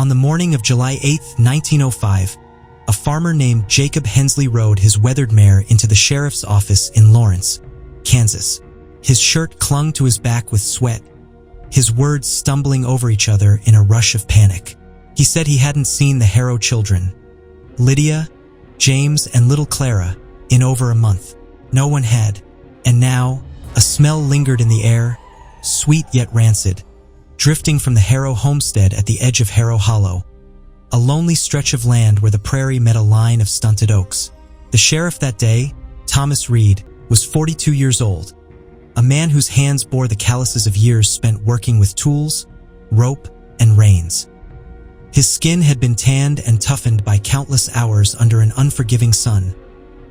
On the morning of July 8, 1905, a farmer named Jacob Hensley rode his weathered mare into the sheriff's office in Lawrence, Kansas. His shirt clung to his back with sweat, his words stumbling over each other in a rush of panic. He said he hadn't seen the Harrow children, Lydia, James, and little Clara, in over a month. No one had, and now a smell lingered in the air, sweet yet rancid, drifting from the Harrow homestead at the edge of Harrow Hollow, a lonely stretch of land where the prairie met a line of stunted oaks. The sheriff that day, Thomas Reed, was 42 years old, a man whose hands bore the calluses of years spent working with tools, rope, and reins. His skin had been tanned and toughened by countless hours under an unforgiving sun,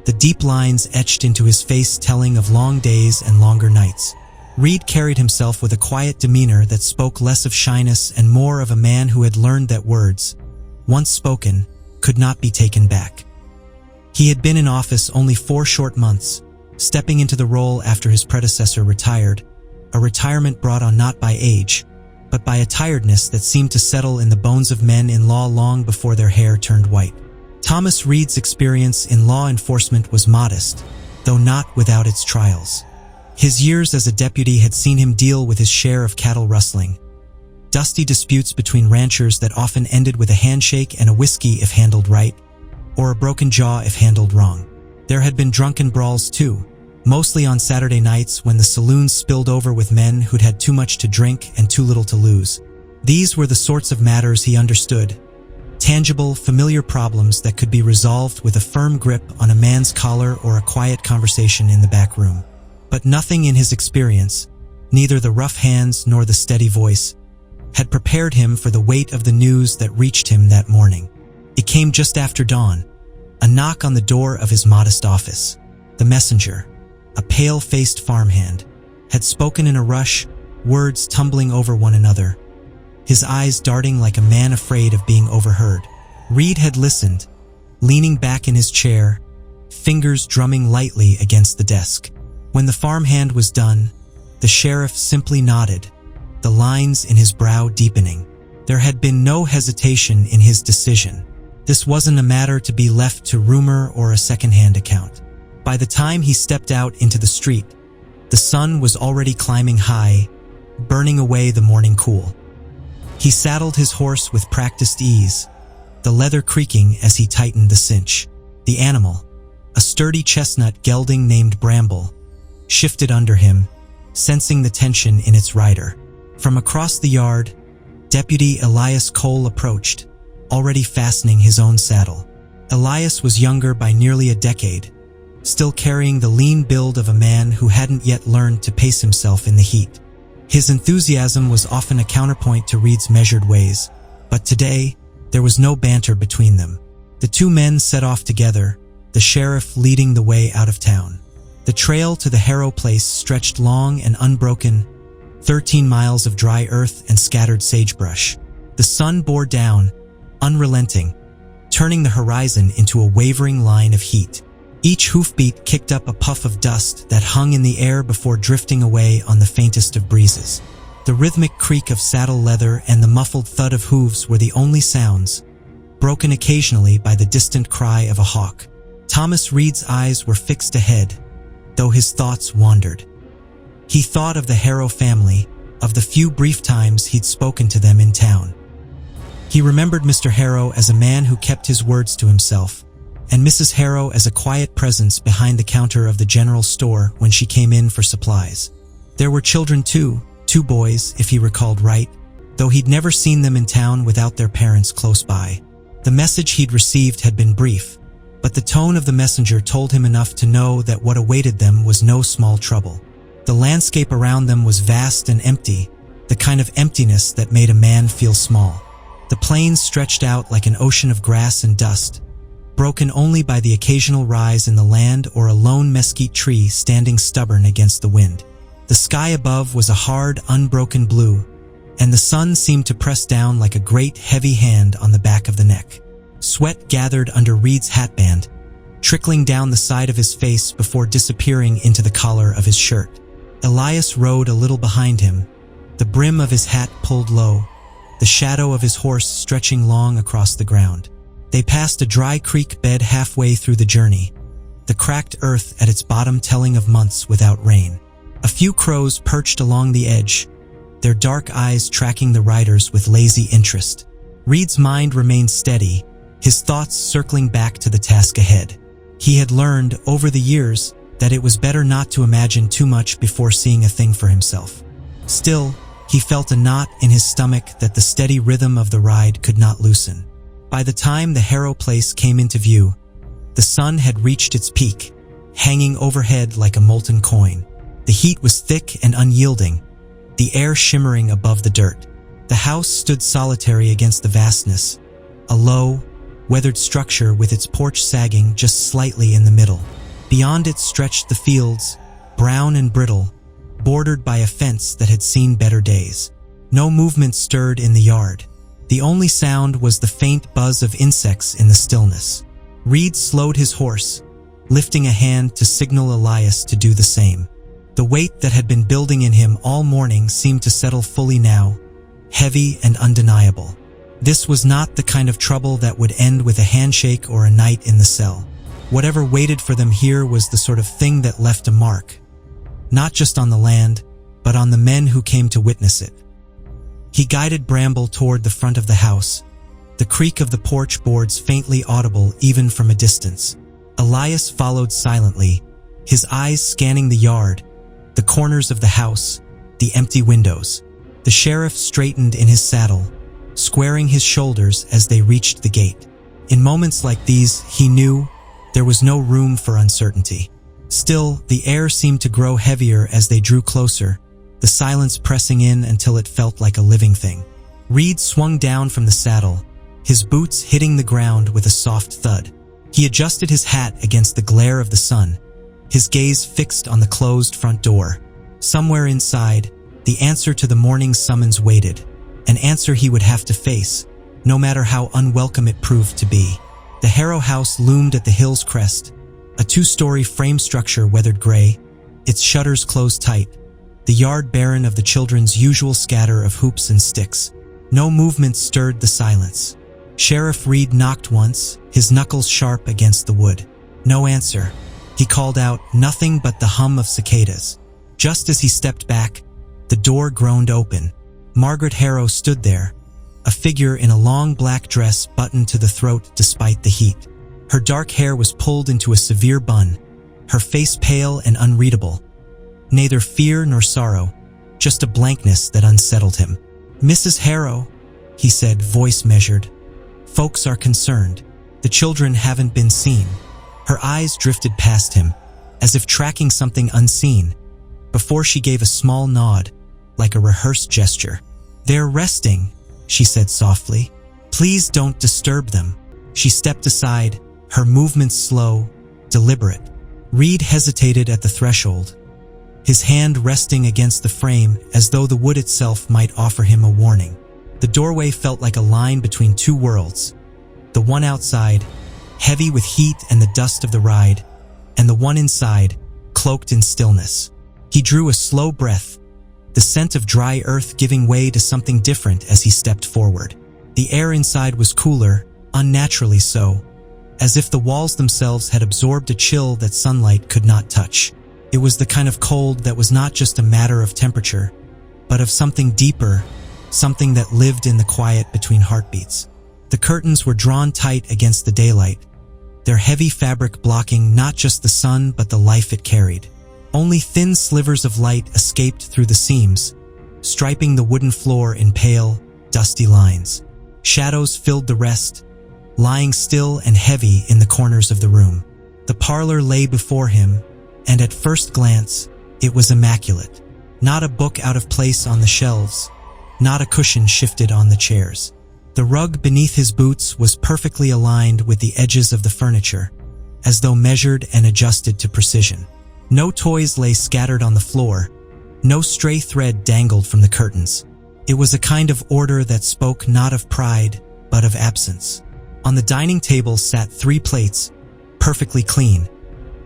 the deep lines etched into his face telling of long days and longer nights. Reed carried himself with a quiet demeanor that spoke less of shyness and more of a man who had learned that words, once spoken, could not be taken back. He had been in office only 4 short months, stepping into the role after his predecessor retired, a retirement brought on not by age, but by a tiredness that seemed to settle in the bones of men in law long before their hair turned white. Thomas Reed's experience in law enforcement was modest, though not without its trials. His years as a deputy had seen him deal with his share of cattle rustling, dusty disputes between ranchers that often ended with a handshake and a whiskey if handled right, or a broken jaw if handled wrong. There had been drunken brawls too, mostly on Saturday nights when the saloons spilled over with men who'd had too much to drink and too little to lose. These were the sorts of matters he understood, tangible, familiar problems that could be resolved with a firm grip on a man's collar or a quiet conversation in the back room. But nothing in his experience, neither the rough hands nor the steady voice, had prepared him for the weight of the news that reached him that morning. It came just after dawn, a knock on the door of his modest office. The messenger, a pale-faced farmhand, had spoken in a rush, words tumbling over one another, his eyes darting like a man afraid of being overheard. Reed had listened, leaning back in his chair, fingers drumming lightly against the desk. When the farmhand was done, the sheriff simply nodded, the lines in his brow deepening. There had been no hesitation in his decision. This wasn't a matter to be left to rumor or a second-hand account. By the time he stepped out into the street, the sun was already climbing high, burning away the morning cool. He saddled his horse with practiced ease, the leather creaking as he tightened the cinch. The animal, a sturdy chestnut gelding named Bramble, shifted under him, sensing the tension in its rider. From across the yard, Deputy Elias Cole approached, already fastening his own saddle. Elias was younger by nearly a decade, still carrying the lean build of a man who hadn't yet learned to pace himself in the heat. His enthusiasm was often a counterpoint to Reed's measured ways, but today, there was no banter between them. The two men set off together, the sheriff leading the way out of town. The trail to the Harrow place stretched long and unbroken, 13 miles of dry earth and scattered sagebrush. The sun bore down, unrelenting, turning the horizon into a wavering line of heat. Each hoofbeat kicked up a puff of dust that hung in the air before drifting away on the faintest of breezes. The rhythmic creak of saddle leather and the muffled thud of hooves were the only sounds, broken occasionally by the distant cry of a hawk. Thomas Reed's eyes were fixed ahead, though his thoughts wandered. He thought of the Harrow family, of the few brief times he'd spoken to them in town. He remembered Mr. Harrow as a man who kept his words to himself, and Mrs. Harrow as a quiet presence behind the counter of the general store when she came in for supplies. There were children too, 2 boys, if he recalled right, though he'd never seen them in town without their parents close by. The message he'd received had been brief, but the tone of the messenger told him enough to know that what awaited them was no small trouble. The landscape around them was vast and empty, the kind of emptiness that made a man feel small. The plains stretched out like an ocean of grass and dust, broken only by the occasional rise in the land or a lone mesquite tree standing stubborn against the wind. The sky above was a hard, unbroken blue, and the sun seemed to press down like a great, heavy hand on the back of the neck. Sweat gathered under Reed's hatband, trickling down the side of his face before disappearing into the collar of his shirt. Elias rode a little behind him, the brim of his hat pulled low, the shadow of his horse stretching long across the ground. They passed a dry creek bed halfway through the journey, the cracked earth at its bottom telling of months without rain. A few crows perched along the edge, their dark eyes tracking the riders with lazy interest. Reed's mind remained steady, his thoughts circling back to the task ahead. He had learned, over the years, that it was better not to imagine too much before seeing a thing for himself. Still, he felt a knot in his stomach that the steady rhythm of the ride could not loosen. By the time the Harrow place came into view, the sun had reached its peak, hanging overhead like a molten coin. The heat was thick and unyielding, the air shimmering above the dirt. The house stood solitary against the vastness, a low, weathered structure with its porch sagging just slightly in the middle. Beyond it stretched the fields, brown and brittle, bordered by a fence that had seen better days. No movement stirred in the yard. The only sound was the faint buzz of insects in the stillness. Reed slowed his horse, lifting a hand to signal Elias to do the same. The weight that had been building in him all morning seemed to settle fully now, heavy and undeniable. This was not the kind of trouble that would end with a handshake or a night in the cell. Whatever waited for them here was the sort of thing that left a mark, not just on the land, but on the men who came to witness it. He guided Bramble toward the front of the house, the creak of the porch boards faintly audible even from a distance. Elias followed silently, his eyes scanning the yard, the corners of the house, the empty windows. The sheriff straightened in his saddle, squaring his shoulders as they reached the gate. In moments like these, he knew there was no room for uncertainty. Still, the air seemed to grow heavier as they drew closer, the silence pressing in until it felt like a living thing. Reed swung down from the saddle, his boots hitting the ground with a soft thud. He adjusted his hat against the glare of the sun, his gaze fixed on the closed front door. Somewhere inside, the answer to the morning's summons waited, an answer he would have to face, no matter how unwelcome it proved to be. The Harrow house loomed at the hill's crest, a two-story frame structure weathered gray, its shutters closed tight, the yard barren of the children's usual scatter of hoops and sticks. No movement stirred the silence. Sheriff Reed knocked once, his knuckles sharp against the wood. No answer. He called out, nothing but the hum of cicadas. Just as he stepped back, the door groaned open. Margaret Harrow stood there, a figure in a long black dress buttoned to the throat despite the heat. Her dark hair was pulled into a severe bun, her face pale and unreadable. Neither fear nor sorrow, just a blankness that unsettled him. "Mrs. Harrow," he said, voice measured. "Folks are concerned. The children haven't been seen." Her eyes drifted past him, as if tracking something unseen, before she gave a small nod, like a rehearsed gesture. "They're resting," she said softly. "Please don't disturb them." She stepped aside, her movements slow, deliberate. Reed hesitated at the threshold, his hand resting against the frame as though the wood itself might offer him a warning. The doorway felt like a line between two worlds, the one outside, heavy with heat and the dust of the ride, and the one inside, cloaked in stillness. He drew a slow breath, the scent of dry earth giving way to something different as he stepped forward. The air inside was cooler, unnaturally so, as if the walls themselves had absorbed a chill that sunlight could not touch. It was the kind of cold that was not just a matter of temperature, but of something deeper, something that lived in the quiet between heartbeats. The curtains were drawn tight against the daylight, their heavy fabric blocking not just the sun but the life it carried. Only thin slivers of light escaped through the seams, striping the wooden floor in pale, dusty lines. Shadows filled the rest, lying still and heavy in the corners of the room. The parlor lay before him, and at first glance, it was immaculate. Not a book out of place on the shelves, not a cushion shifted on the chairs. The rug beneath his boots was perfectly aligned with the edges of the furniture, as though measured and adjusted to precision. No toys lay scattered on the floor, no stray thread dangled from the curtains. It was a kind of order that spoke not of pride, but of absence. On the dining table sat 3 plates, perfectly clean,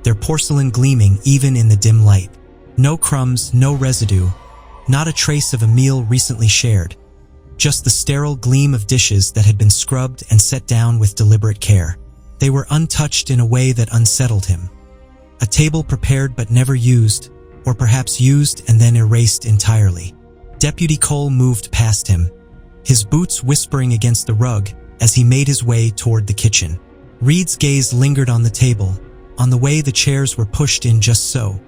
their porcelain gleaming even in the dim light. No crumbs, no residue, not a trace of a meal recently shared. just the sterile gleam of dishes that had been scrubbed and set down with deliberate care. They were untouched in a way that unsettled him. A table prepared but never used, or perhaps used and then erased entirely. Deputy Cole moved past him, his boots whispering against the rug as he made his way toward the kitchen. Reed's gaze lingered on the table, on the way the chairs were pushed in just so,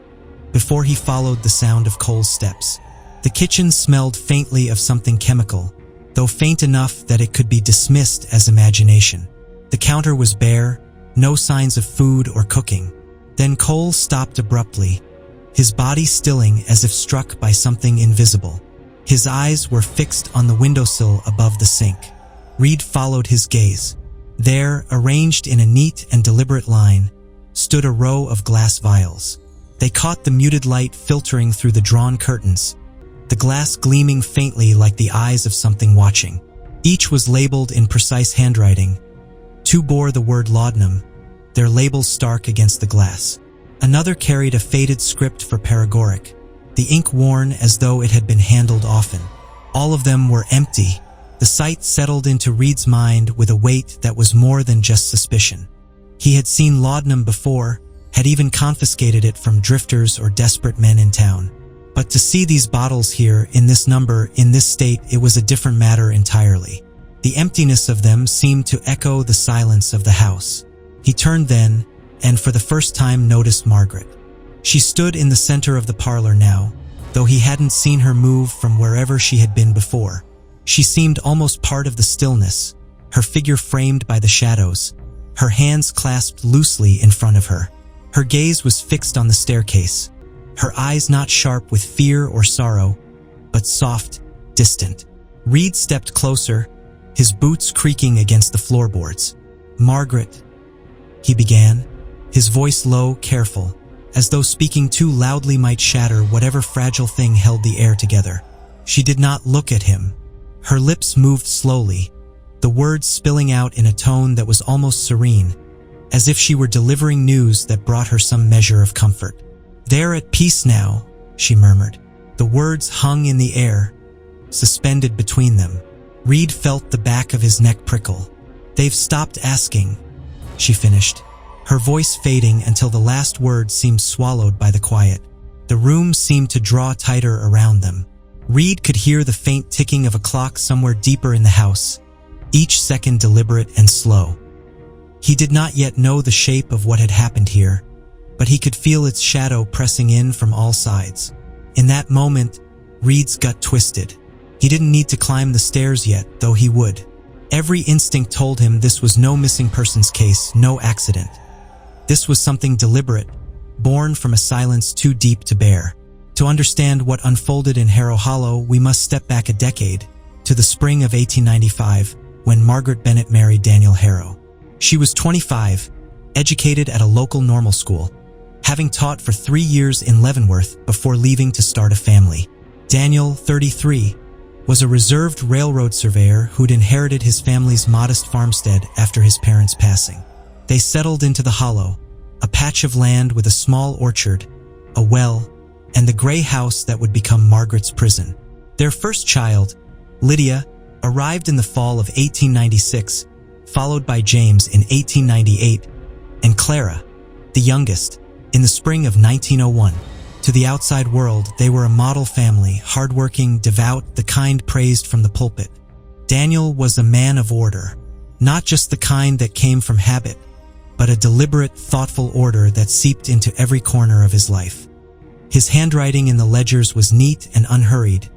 before he followed the sound of Cole's steps. The kitchen smelled faintly of something chemical, though faint enough that it could be dismissed as imagination. The counter was bare, no signs of food or cooking. Then Cole stopped abruptly, his body stilling as if struck by something invisible. His eyes were fixed on the windowsill above the sink. Reed followed his gaze. There, arranged in a neat and deliberate line, stood a row of glass vials. They caught the muted light filtering through the drawn curtains, the glass gleaming faintly like the eyes of something watching. Each was labeled in precise handwriting. Two bore the word laudanum, their labels stark against the glass. Another carried a faded script for paregoric, the ink worn as though it had been handled often. All of them were empty. The sight settled into Reed's mind with a weight that was more than just suspicion. He had seen laudanum before, had even confiscated it from drifters or desperate men in town. But to see these bottles here, in this number, in this state, it was a different matter entirely. The emptiness of them seemed to echo the silence of the house. He turned then, and for the first time noticed Margaret. She stood in the center of the parlor now, though he hadn't seen her move from wherever she had been before. She seemed almost part of the stillness, her figure framed by the shadows, her hands clasped loosely in front of her. Her gaze was fixed on the staircase, her eyes not sharp with fear or sorrow, but soft, distant. Reed stepped closer, his boots creaking against the floorboards. "Margaret," he began, his voice low, careful, as though speaking too loudly might shatter whatever fragile thing held the air together. She did not look at him. Her lips moved slowly, the words spilling out in a tone that was almost serene, as if she were delivering news that brought her some measure of comfort. "They're at peace now," she murmured. The words hung in the air, suspended between them. Reed felt the back of his neck prickle. "They've stopped asking," she finished, her voice fading until the last word seemed swallowed by the quiet. The room seemed to draw tighter around them. Reed could hear the faint ticking of a clock somewhere deeper in the house, each second deliberate and slow. He did not yet know the shape of what had happened here, but he could feel its shadow pressing in from all sides. In that moment, Reed's gut twisted. He didn't need to climb the stairs yet, though he would. Every instinct told him this was no missing persons case, no accident. This was something deliberate, born from a silence too deep to bear. To understand what unfolded in Harrow Hollow, we must step back a decade, to the spring of 1895, when Margaret Bennett married Daniel Harrow. She was 25, educated at a local normal school, having taught for 3 years in Leavenworth before leaving to start a family. Daniel, 33, was a reserved railroad surveyor who'd inherited his family's modest farmstead after his parents' passing. They settled into the Hollow, a patch of land with a small orchard, a well, and the gray house that would become Margaret's prison. Their first child, Lydia, arrived in the fall of 1896, followed by James in 1898, and Clara, the youngest, in the spring of 1901. To the outside world, they were a model family, hardworking, devout, the kind praised from the pulpit. Daniel was a man of order, not just the kind that came from habit, but a deliberate, thoughtful order that seeped into every corner of his life. His handwriting in the ledgers was neat and unhurried,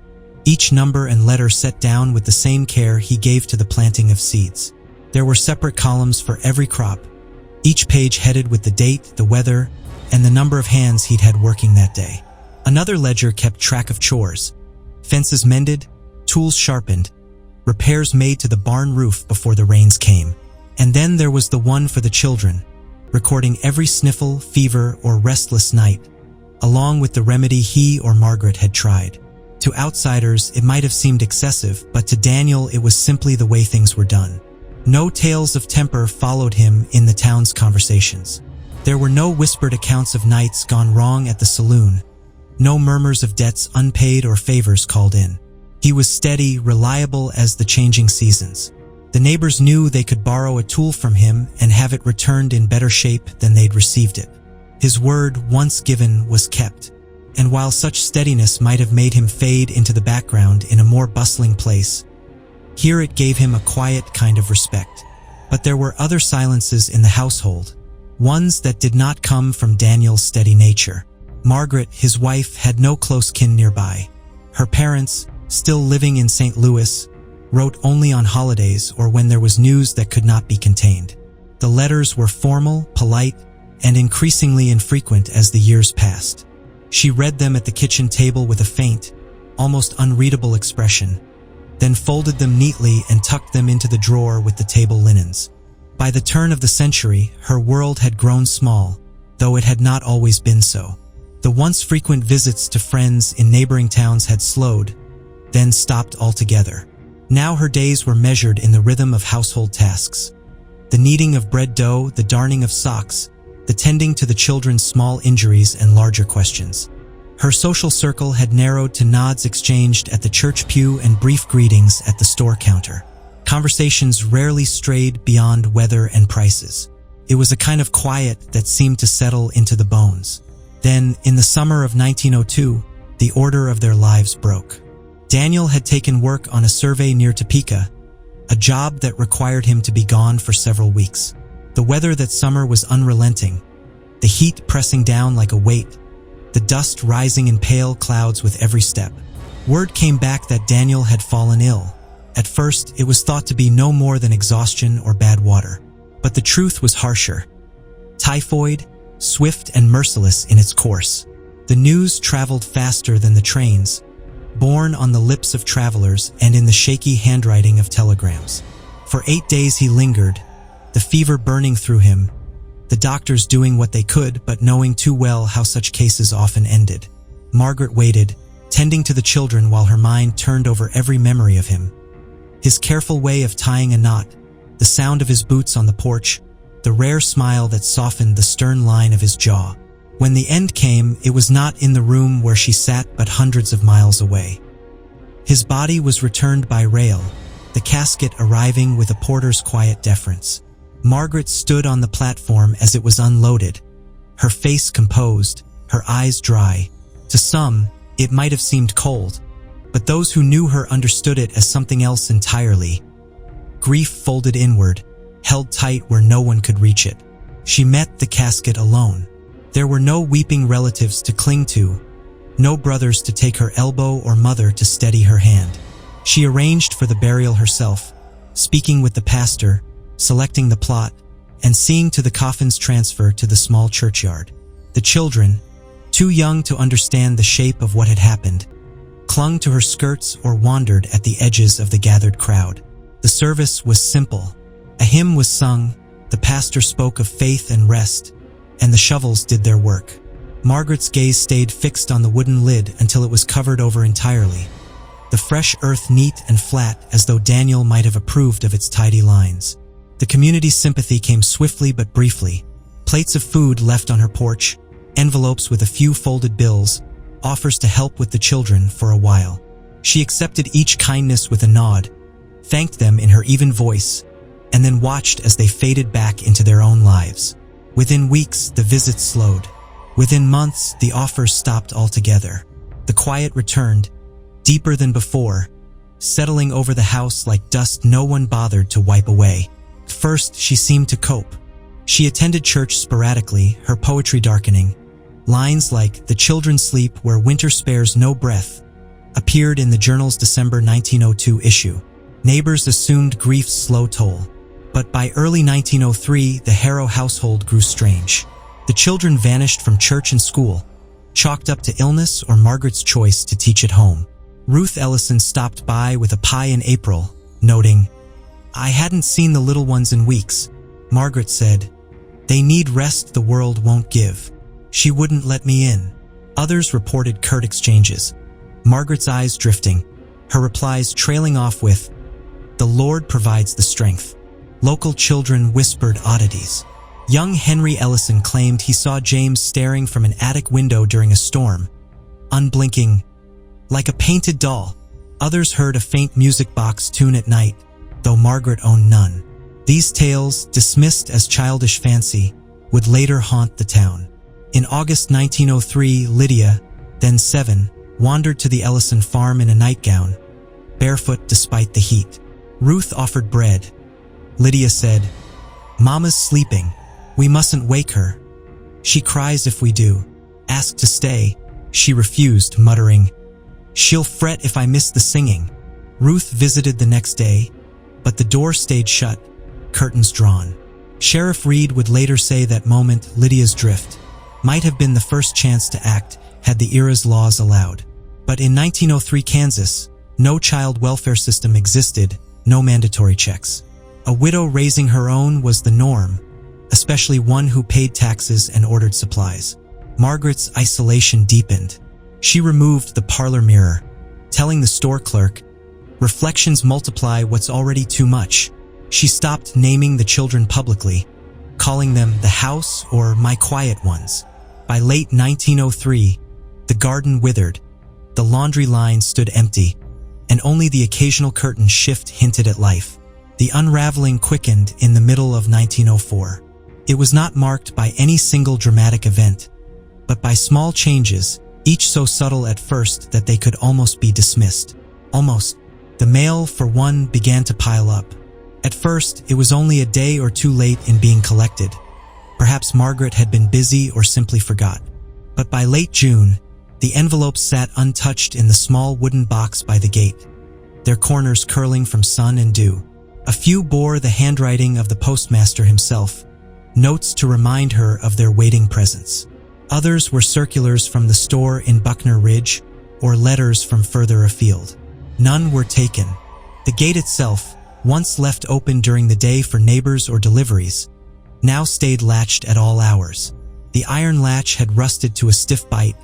each number and letter set down with the same care he gave to the planting of seeds. There were separate columns for every crop, each page headed with the date, the weather, and the number of hands he'd had working that day. Another ledger kept track of chores, fences mended, tools sharpened, repairs made to the barn roof before the rains came. And then there was the one for the children, recording every sniffle, fever, or restless night, along with the remedy he or Margaret had tried. To outsiders, it might have seemed excessive, but to Daniel it was simply the way things were done. No tales of temper followed him in the town's conversations. There were no whispered accounts of nights gone wrong at the saloon, no murmurs of debts unpaid or favors called in. He was steady, reliable as the changing seasons. The neighbors knew they could borrow a tool from him and have it returned in better shape than they'd received it. His word, once given, was kept. And while such steadiness might have made him fade into the background in a more bustling place, here it gave him a quiet kind of respect. But there were other silences in the household, ones that did not come from Daniel's steady nature. Margaret, his wife, had no close kin nearby. Her parents, still living in St. Louis, wrote only on holidays or when there was news that could not be contained. The letters were formal, polite, and increasingly infrequent as the years passed. She read them at the kitchen table with a faint, almost unreadable expression, then folded them neatly and tucked them into the drawer with the table linens. By the turn of the century, her world had grown small, though it had not always been so. The once frequent visits to friends in neighboring towns had slowed, then stopped altogether. Now her days were measured in the rhythm of household tasks. The kneading of bread dough, the darning of socks, the tending to the children's small injuries and larger questions. Her social circle had narrowed to nods exchanged at the church pew and brief greetings at the store counter. Conversations rarely strayed beyond weather and prices. It was a kind of quiet that seemed to settle into the bones. Then, in the summer of 1902, the order of their lives broke. Daniel had taken work on a survey near Topeka, a job that required him to be gone for several weeks. The weather that summer was unrelenting, the heat pressing down like a weight, the dust rising in pale clouds with every step. Word came back that Daniel had fallen ill. At first, it was thought to be no more than exhaustion or bad water. But the truth was harsher. Typhoid, swift and merciless in its course. The news traveled faster than the trains, borne on the lips of travelers and in the shaky handwriting of telegrams. For 8 days he lingered, the fever burning through him, the doctors doing what they could but knowing too well how such cases often ended. Margaret waited, tending to the children while her mind turned over every memory of him. His careful way of tying a knot, the sound of his boots on the porch, the rare smile that softened the stern line of his jaw. When the end came, it was not in the room where she sat but hundreds of miles away. His body was returned by rail, the casket arriving with a porter's quiet deference. Margaret stood on the platform as it was unloaded, her face composed, her eyes dry. To some, it might have seemed cold, but those who knew her understood it as something else entirely. Grief folded inward, held tight where no one could reach it. She met the casket alone. There were no weeping relatives to cling to, no brothers to take her elbow or mother to steady her hand. She arranged for the burial herself, speaking with the pastor, selecting the plot, and seeing to the coffin's transfer to the small churchyard. The children, too young to understand the shape of what had happened, clung to her skirts or wandered at the edges of the gathered crowd. The service was simple. A hymn was sung, the pastor spoke of faith and rest, and the shovels did their work. Margaret's gaze stayed fixed on the wooden lid until it was covered over entirely, the fresh earth neat and flat as though Daniel might have approved of its tidy lines. The community's sympathy came swiftly but briefly. Plates of food left on her porch, envelopes with a few folded bills, offers to help with the children for a while. She accepted each kindness with a nod, thanked them in her even voice, and then watched as they faded back into their own lives. Within weeks, the visits slowed. Within months, the offers stopped altogether. The quiet returned, deeper than before, settling over the house like dust no one bothered to wipe away. First, she seemed to cope. She attended church sporadically, her poetry darkening. Lines like "The children sleep where winter spares no breath" appeared in the journal's December 1902 issue. Neighbors assumed grief's slow toll. But by early 1903, the Harrow household grew strange. The children vanished from church and school, chalked up to illness or Margaret's choice to teach at home. Ruth Ellison stopped by with a pie in April, noting, "I hadn't seen the little ones in weeks." Margaret said, "They need rest the world won't give." She wouldn't let me in. Others reported curt exchanges, Margaret's eyes drifting, her replies trailing off with, "The Lord provides the strength." Local children whispered oddities. Young Henry Ellison claimed he saw James staring from an attic window during a storm, unblinking, like a painted doll. Others heard a faint music box tune at night, though Margaret owned none. These tales, dismissed as childish fancy, would later haunt the town. In August 1903, Lydia, then 7, wandered to the Ellison farm in a nightgown, barefoot despite the heat. Ruth offered bread. Lydia said, "Mama's sleeping. We mustn't wake her. She cries if we do." Asked to stay, she refused, muttering, "She'll fret if I miss the singing." Ruth visited the next day, but the door stayed shut, curtains drawn. Sheriff Reed would later say that moment, Lydia's drift, might have been the first chance to act had the era's laws allowed. But in 1903 Kansas, no child welfare system existed, no mandatory checks. A widow raising her own was the norm, especially one who paid taxes and ordered supplies. Margaret's isolation deepened. She removed the parlor mirror, telling the store clerk, "Reflections multiply what's already too much." She stopped naming the children publicly, calling them the house or my quiet ones. By late 1903, the garden withered, the laundry line stood empty, and only the occasional curtain shift hinted at life. The unraveling quickened in the middle of 1904. It was not marked by any single dramatic event, but by small changes, each so subtle at first that they could almost be dismissed. Almost. The mail, for one, began to pile up. At first, it was only a day or two late in being collected. Perhaps Margaret had been busy or simply forgot. But by late June, the envelopes sat untouched in the small wooden box by the gate, their corners curling from sun and dew. A few bore the handwriting of the postmaster himself, notes to remind her of their waiting presence. Others were circulars from the store in Buckner Ridge or letters from further afield. None were taken. The gate itself, once left open during the day for neighbors or deliveries, now stayed latched at all hours. The iron latch had rusted to a stiff bite,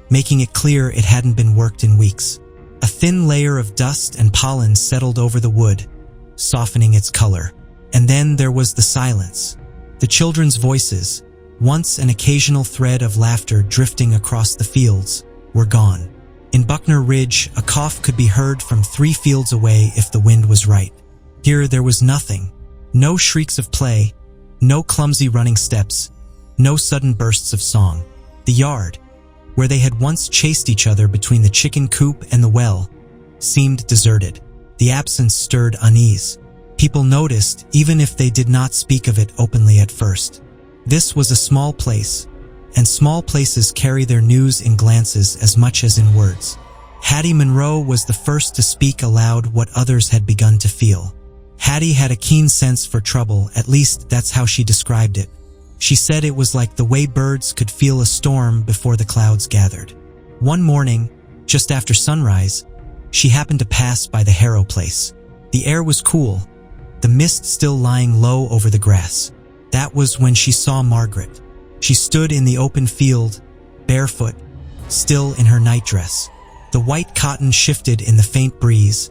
making it clear it hadn't been worked in weeks. A thin layer of dust and pollen settled over the wood, softening its color. And then there was the silence. The children's voices, once an occasional thread of laughter drifting across the fields, were gone. In Buckner Ridge, a cough could be heard from 3 fields away if the wind was right. Here there was nothing. No shrieks of play, no clumsy running steps, no sudden bursts of song. The yard, where they had once chased each other between the chicken coop and the well, seemed deserted. The absence stirred unease. People noticed, even if they did not speak of it openly at first. This was a small place, and small places carry their news in glances as much as in words. Hattie Monroe was the first to speak aloud what others had begun to feel. Hattie had a keen sense for trouble, at least that's how she described it. She said it was like the way birds could feel a storm before the clouds gathered. One morning, just after sunrise, she happened to pass by the Harrow place. The air was cool, the mist still lying low over the grass. That was when she saw Margaret. She stood in the open field, barefoot, still in her nightdress. The white cotton shifted in the faint breeze,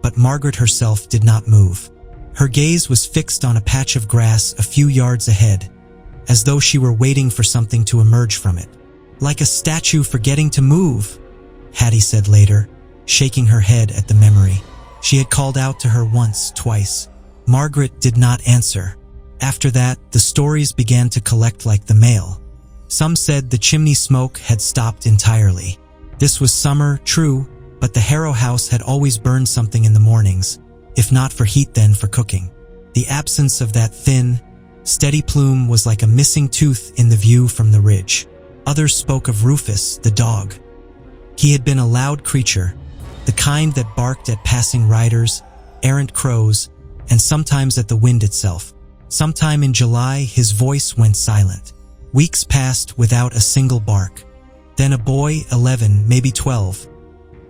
but Margaret herself did not move. Her gaze was fixed on a patch of grass a few yards ahead, as though she were waiting for something to emerge from it. "Like a statue forgetting to move," Hattie said later, shaking her head at the memory. She had called out to her once, twice. Margaret did not answer. After that, the stories began to collect like the mail. Some said the chimney smoke had stopped entirely. This was summer, true, but the Harrow house had always burned something in the mornings, if not for heat then for cooking. The absence of that thin, steady plume was like a missing tooth in the view from the ridge. Others spoke of Rufus, the dog. He had been a loud creature, the kind that barked at passing riders, errant crows, and sometimes at the wind itself. Sometime in July, his voice went silent. Weeks passed without a single bark. Then a boy, 11, maybe 12,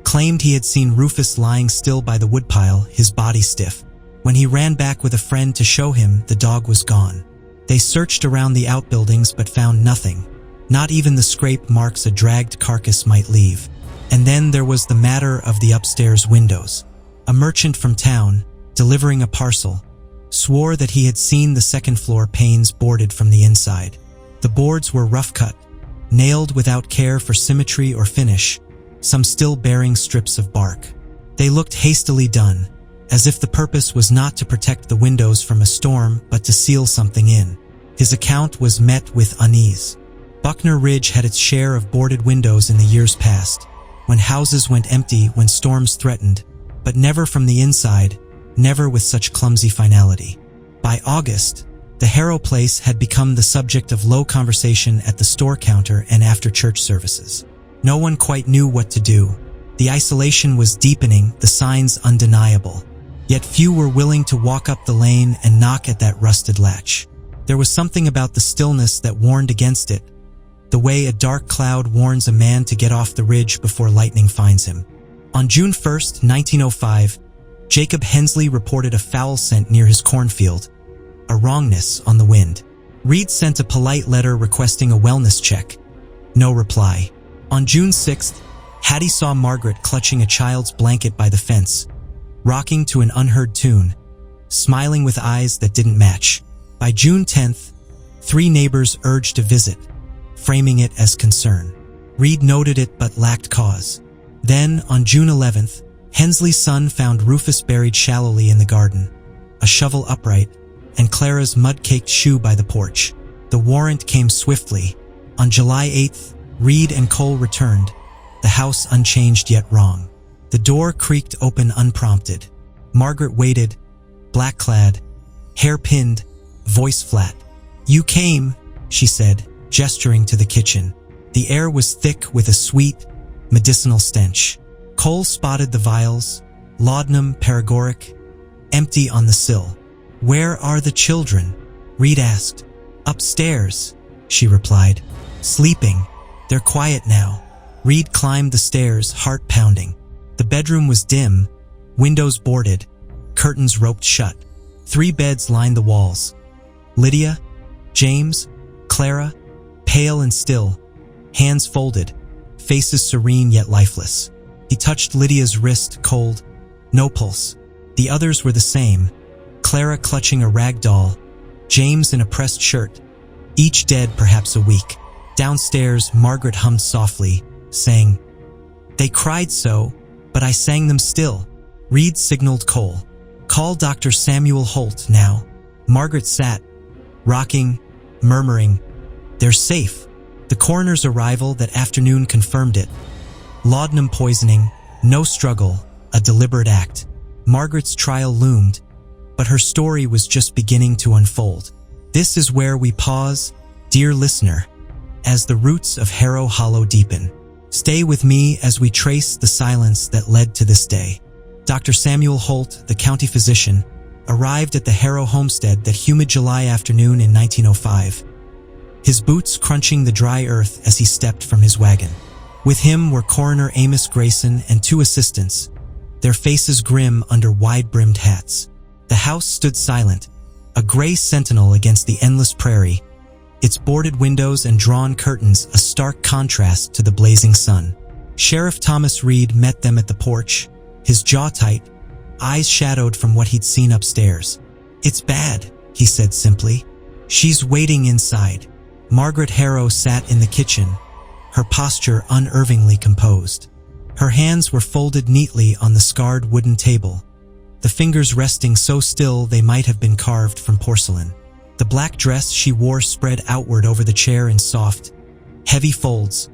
claimed he had seen Rufus lying still by the woodpile, his body stiff. When he ran back with a friend to show him, the dog was gone. They searched around the outbuildings but found nothing, not even the scrape marks a dragged carcass might leave. And then there was the matter of the upstairs windows. A merchant from town, delivering a parcel, swore that he had seen the second-floor panes boarded from the inside. The boards were rough-cut, nailed without care for symmetry or finish, some still bearing strips of bark. They looked hastily done, as if the purpose was not to protect the windows from a storm but to seal something in. His account was met with unease. Buckner Ridge had its share of boarded windows in the years past, when houses went empty when storms threatened, but never from the inside, never with such clumsy finality. By August, the Harrow place had become the subject of low conversation at the store counter and after church services. No one quite knew what to do. The isolation was deepening, the signs undeniable. Yet few were willing to walk up the lane and knock at that rusted latch. There was something about the stillness that warned against it, the way a dark cloud warns a man to get off the ridge before lightning finds him. On June 1st, 1905, Jacob Hensley reported a foul scent near his cornfield, a wrongness on the wind. Reed sent a polite letter requesting a wellness check. No reply. On June 6th, Hattie saw Margaret clutching a child's blanket by the fence, rocking to an unheard tune, smiling with eyes that didn't match. By June 10th, 3 neighbors urged a visit, framing it as concern. Reed noted it but lacked cause. Then, on June 11th, Hensley's son found Rufus buried shallowly in the garden, a shovel upright, and Clara's mud-caked shoe by the porch. The warrant came swiftly. On July 8th, Reed and Cole returned, the house unchanged yet wrong. The door creaked open unprompted. Margaret waited, black-clad, hair pinned, voice flat. "You came," she said, gesturing to the kitchen. The air was thick with a sweet, medicinal stench. Cole spotted the vials, laudanum, paregoric, empty on the sill. "Where are the children?" Reed asked. "Upstairs," she replied. "Sleeping. They're quiet now." Reed climbed the stairs, heart pounding. The bedroom was dim, windows boarded, curtains roped shut. 3 beds lined the walls. Lydia, James, Clara, pale and still, hands folded, faces serene yet lifeless. He touched Lydia's wrist, cold, no pulse. The others were the same, Clara clutching a rag doll, James in a pressed shirt, each dead perhaps a week. Downstairs, Margaret hummed softly, saying, "They cried so, but I sang them still." Reed signaled Cole. "Call Dr. Samuel Holt now." Margaret sat, rocking, murmuring, "They're safe." The coroner's arrival that afternoon confirmed it. Laudanum poisoning, no struggle, a deliberate act. Margaret's trial loomed, but her story was just beginning to unfold. This is where we pause, dear listener, as the roots of Harrow Hollow deepen. Stay with me as we trace the silence that led to this day. Dr. Samuel Holt, the county physician, arrived at the Harrow homestead that humid July afternoon in 1905, his boots crunching the dry earth as he stepped from his wagon. With him were Coroner Amos Grayson and 2 assistants, their faces grim under wide-brimmed hats. The house stood silent, a gray sentinel against the endless prairie, its boarded windows and drawn curtains a stark contrast to the blazing sun. Sheriff Thomas Reed met them at the porch, his jaw tight, eyes shadowed from what he'd seen upstairs. "It's bad," he said simply. "She's waiting inside." Margaret Harrow sat in the kitchen, her posture unervingly composed. Her hands were folded neatly on the scarred wooden table, the fingers resting so still they might have been carved from porcelain. The black dress she wore spread outward over the chair in soft, heavy folds,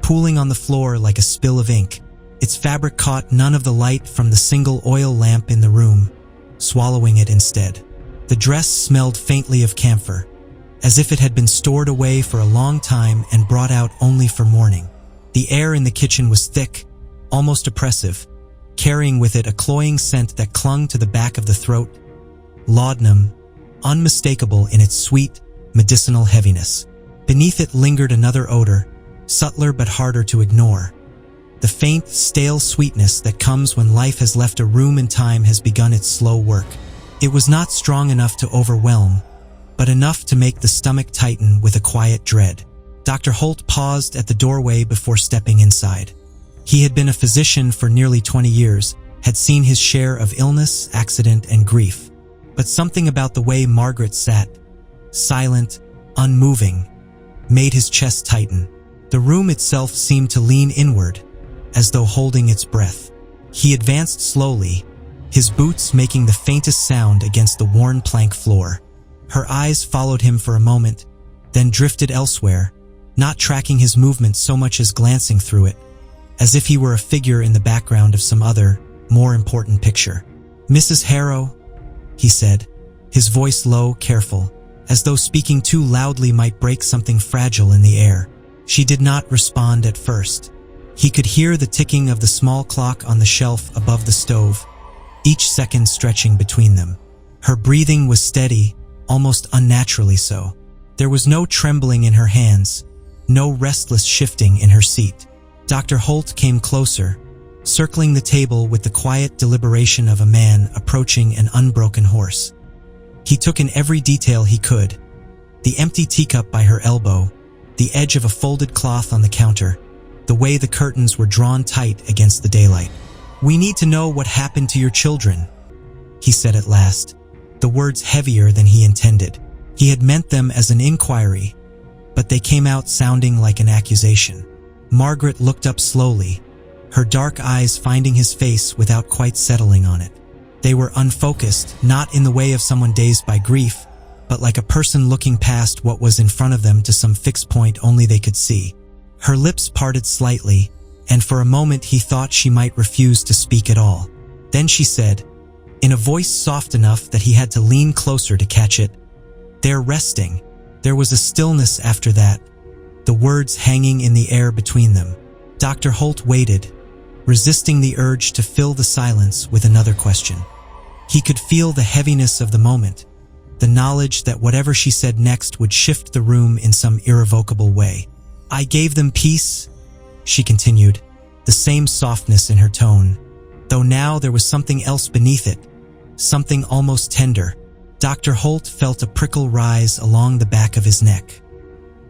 pooling on the floor like a spill of ink. Its fabric caught none of the light from the single oil lamp in the room, swallowing it instead. The dress smelled faintly of camphor, as if it had been stored away for a long time and brought out only for morning. The air in the kitchen was thick, almost oppressive, carrying with it a cloying scent that clung to the back of the throat, laudanum, unmistakable in its sweet, medicinal heaviness. Beneath it lingered another odor, subtler but harder to ignore. The faint, stale sweetness that comes when life has left a room and time has begun its slow work. It was not strong enough to overwhelm, but enough to make the stomach tighten with a quiet dread. Dr. Holt paused at the doorway before stepping inside. He had been a physician for nearly 20 years, had seen his share of illness, accident, and grief. But something about the way Margaret sat, silent, unmoving, made his chest tighten. The room itself seemed to lean inward, as though holding its breath. He advanced slowly, his boots making the faintest sound against the worn plank floor. Her eyes followed him for a moment, then drifted elsewhere, not tracking his movements so much as glancing through it, as if he were a figure in the background of some other, more important picture. "Mrs. Harrow," he said, his voice low, careful, as though speaking too loudly might break something fragile in the air. She did not respond at first. He could hear the ticking of the small clock on the shelf above the stove, each second stretching between them. Her breathing was steady, almost unnaturally so. There was no trembling in her hands, no restless shifting in her seat. Dr. Holt came closer, circling the table with the quiet deliberation of a man approaching an unbroken horse. He took in every detail he could: the empty teacup by her elbow, the edge of a folded cloth on the counter, the way the curtains were drawn tight against the daylight. "We need to know what happened to your children," he said at last, the words heavier than he intended. He had meant them as an inquiry, but they came out sounding like an accusation. Margaret looked up slowly, her dark eyes finding his face without quite settling on it. They were unfocused, not in the way of someone dazed by grief, but like a person looking past what was in front of them to some fixed point only they could see. Her lips parted slightly, and for a moment he thought she might refuse to speak at all. Then she said, in a voice soft enough that he had to lean closer to catch it, "They're resting." There was a stillness after that, the words hanging in the air between them. Dr. Holt waited, resisting the urge to fill the silence with another question. He could feel the heaviness of the moment, the knowledge that whatever she said next would shift the room in some irrevocable way. "I gave them peace," she continued, the same softness in her tone, though now there was something else beneath it, something almost tender. Dr. Holt felt a prickle rise along the back of his neck.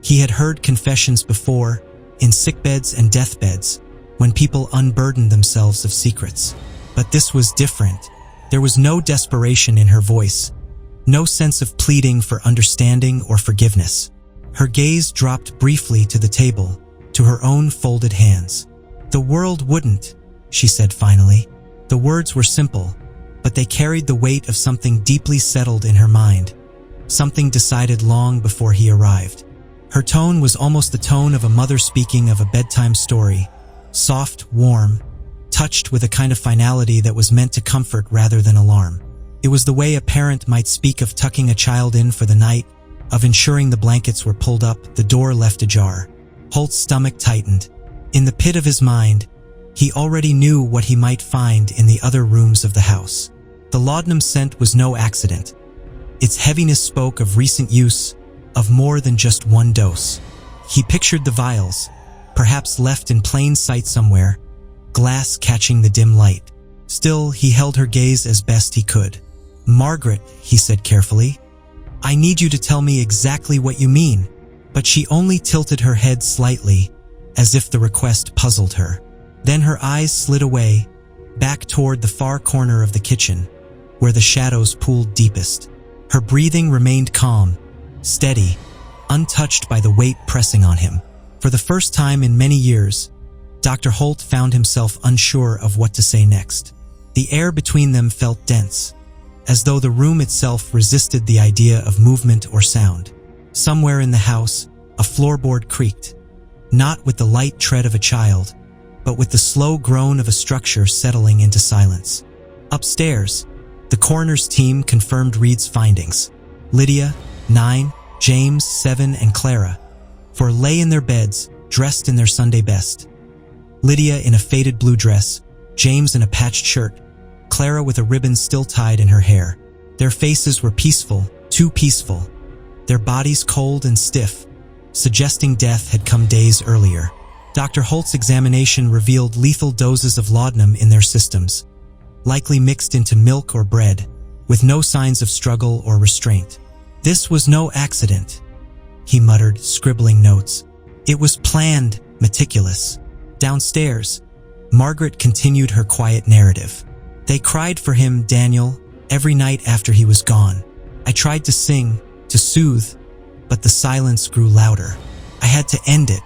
He had heard confessions before, in sickbeds and deathbeds, when people unburdened themselves of secrets. But this was different. There was no desperation in her voice, no sense of pleading for understanding or forgiveness. Her gaze dropped briefly to the table, to her own folded hands. "The world wouldn't," she said finally. The words were simple, but they carried the weight of something deeply settled in her mind, something decided long before he arrived. Her tone was almost the tone of a mother speaking of a bedtime story, soft, warm, touched with a kind of finality that was meant to comfort rather than alarm. It was the way a parent might speak of tucking a child in for the night, of ensuring the blankets were pulled up, the door left ajar. Holt's stomach tightened. In the pit of his mind, he already knew what he might find in the other rooms of the house. The laudanum scent was no accident. Its heaviness spoke of recent use, of more than just one dose. He pictured the vials, perhaps left in plain sight somewhere, glass catching the dim light. Still, he held her gaze as best he could. "Margaret," he said carefully, "I need you to tell me exactly what you mean." But she only tilted her head slightly, as if the request puzzled her. Then her eyes slid away, back toward the far corner of the kitchen, where the shadows pooled deepest. Her breathing remained calm, steady, untouched by the weight pressing on him. For the first time in many years, Dr. Holt found himself unsure of what to say next. The air between them felt dense, as though the room itself resisted the idea of movement or sound. Somewhere in the house, a floorboard creaked, not with the light tread of a child, but with the slow groan of a structure settling into silence. Upstairs, the coroner's team confirmed Reed's findings. Lydia, 9, James, 7, and Clara, 4 lay in their beds, dressed in their Sunday best. Lydia in a faded blue dress, James in a patched shirt, Clara with a ribbon still tied in her hair. Their faces were peaceful, too peaceful, their bodies cold and stiff, suggesting death had come days earlier. Dr. Holt's examination revealed lethal doses of laudanum in their systems, likely mixed into milk or bread, with no signs of struggle or restraint. "This was no accident," he muttered, scribbling notes. "It was planned, meticulous." Downstairs, Margaret continued her quiet narrative. "They cried for him, Daniel, every night after he was gone. I tried to sing, to soothe, but the silence grew louder. I had to end it."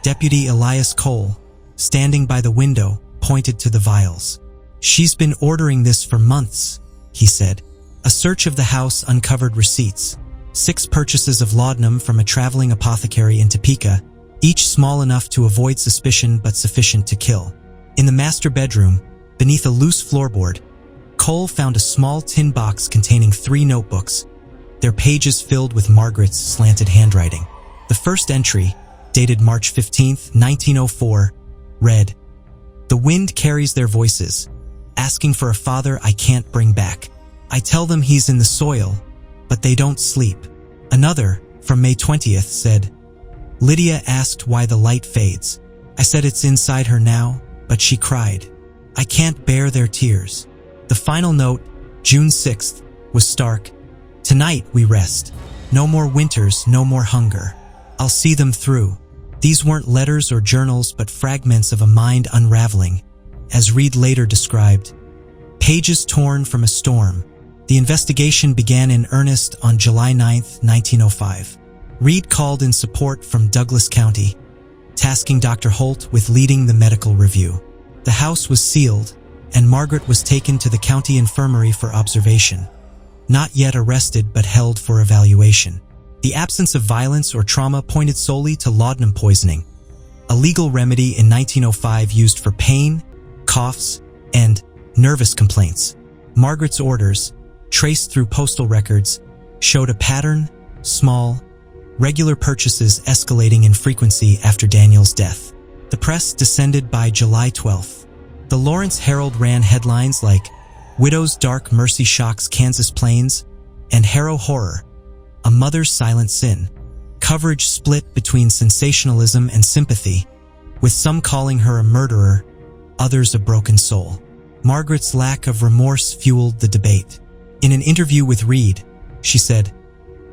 Deputy Elias Cole, standing by the window, pointed to the vials. "She's been ordering this for months," he said. A search of the house uncovered receipts. 6 purchases of laudanum from a traveling apothecary in Topeka, each small enough to avoid suspicion but sufficient to kill. In the master bedroom, beneath a loose floorboard, Cole found a small tin box containing 3 notebooks, their pages filled with Margaret's slanted handwriting. The first entry, dated March 15, 1904, read, "The wind carries their voices, asking for a father I can't bring back. I tell them he's in the soil, but they don't sleep." Another, from May 20th, said, "Lydia asked why the light fades. I said it's inside her now, but she cried. I can't bear their tears." The final note, June 6th, was stark. "Tonight we rest. No more winters, no more hunger. I'll see them through." These weren't letters or journals, but fragments of a mind unraveling, as Reed later described. Pages torn from a storm. The investigation began in earnest on July 9, 1905. Reed called in support from Douglas County, tasking Dr. Holt with leading the medical review. The house was sealed, and Margaret was taken to the county infirmary for observation. Not yet arrested, but held for evaluation. The absence of violence or trauma pointed solely to laudanum poisoning, a legal remedy in 1905 used for pain, coughs, and nervous complaints. Margaret's orders, traced through postal records, showed a pattern: small, regular purchases escalating in frequency after Daniel's death. The press descended by July 12th. The Lawrence Herald ran headlines like "Widow's Dark Mercy Shocks Kansas Plains" and "Harrow Horror, a Mother's Silent Sin." Coverage split between sensationalism and sympathy, with some calling her a murderer, others a broken soul. Margaret's lack of remorse fueled the debate. In an interview with Reed, she said,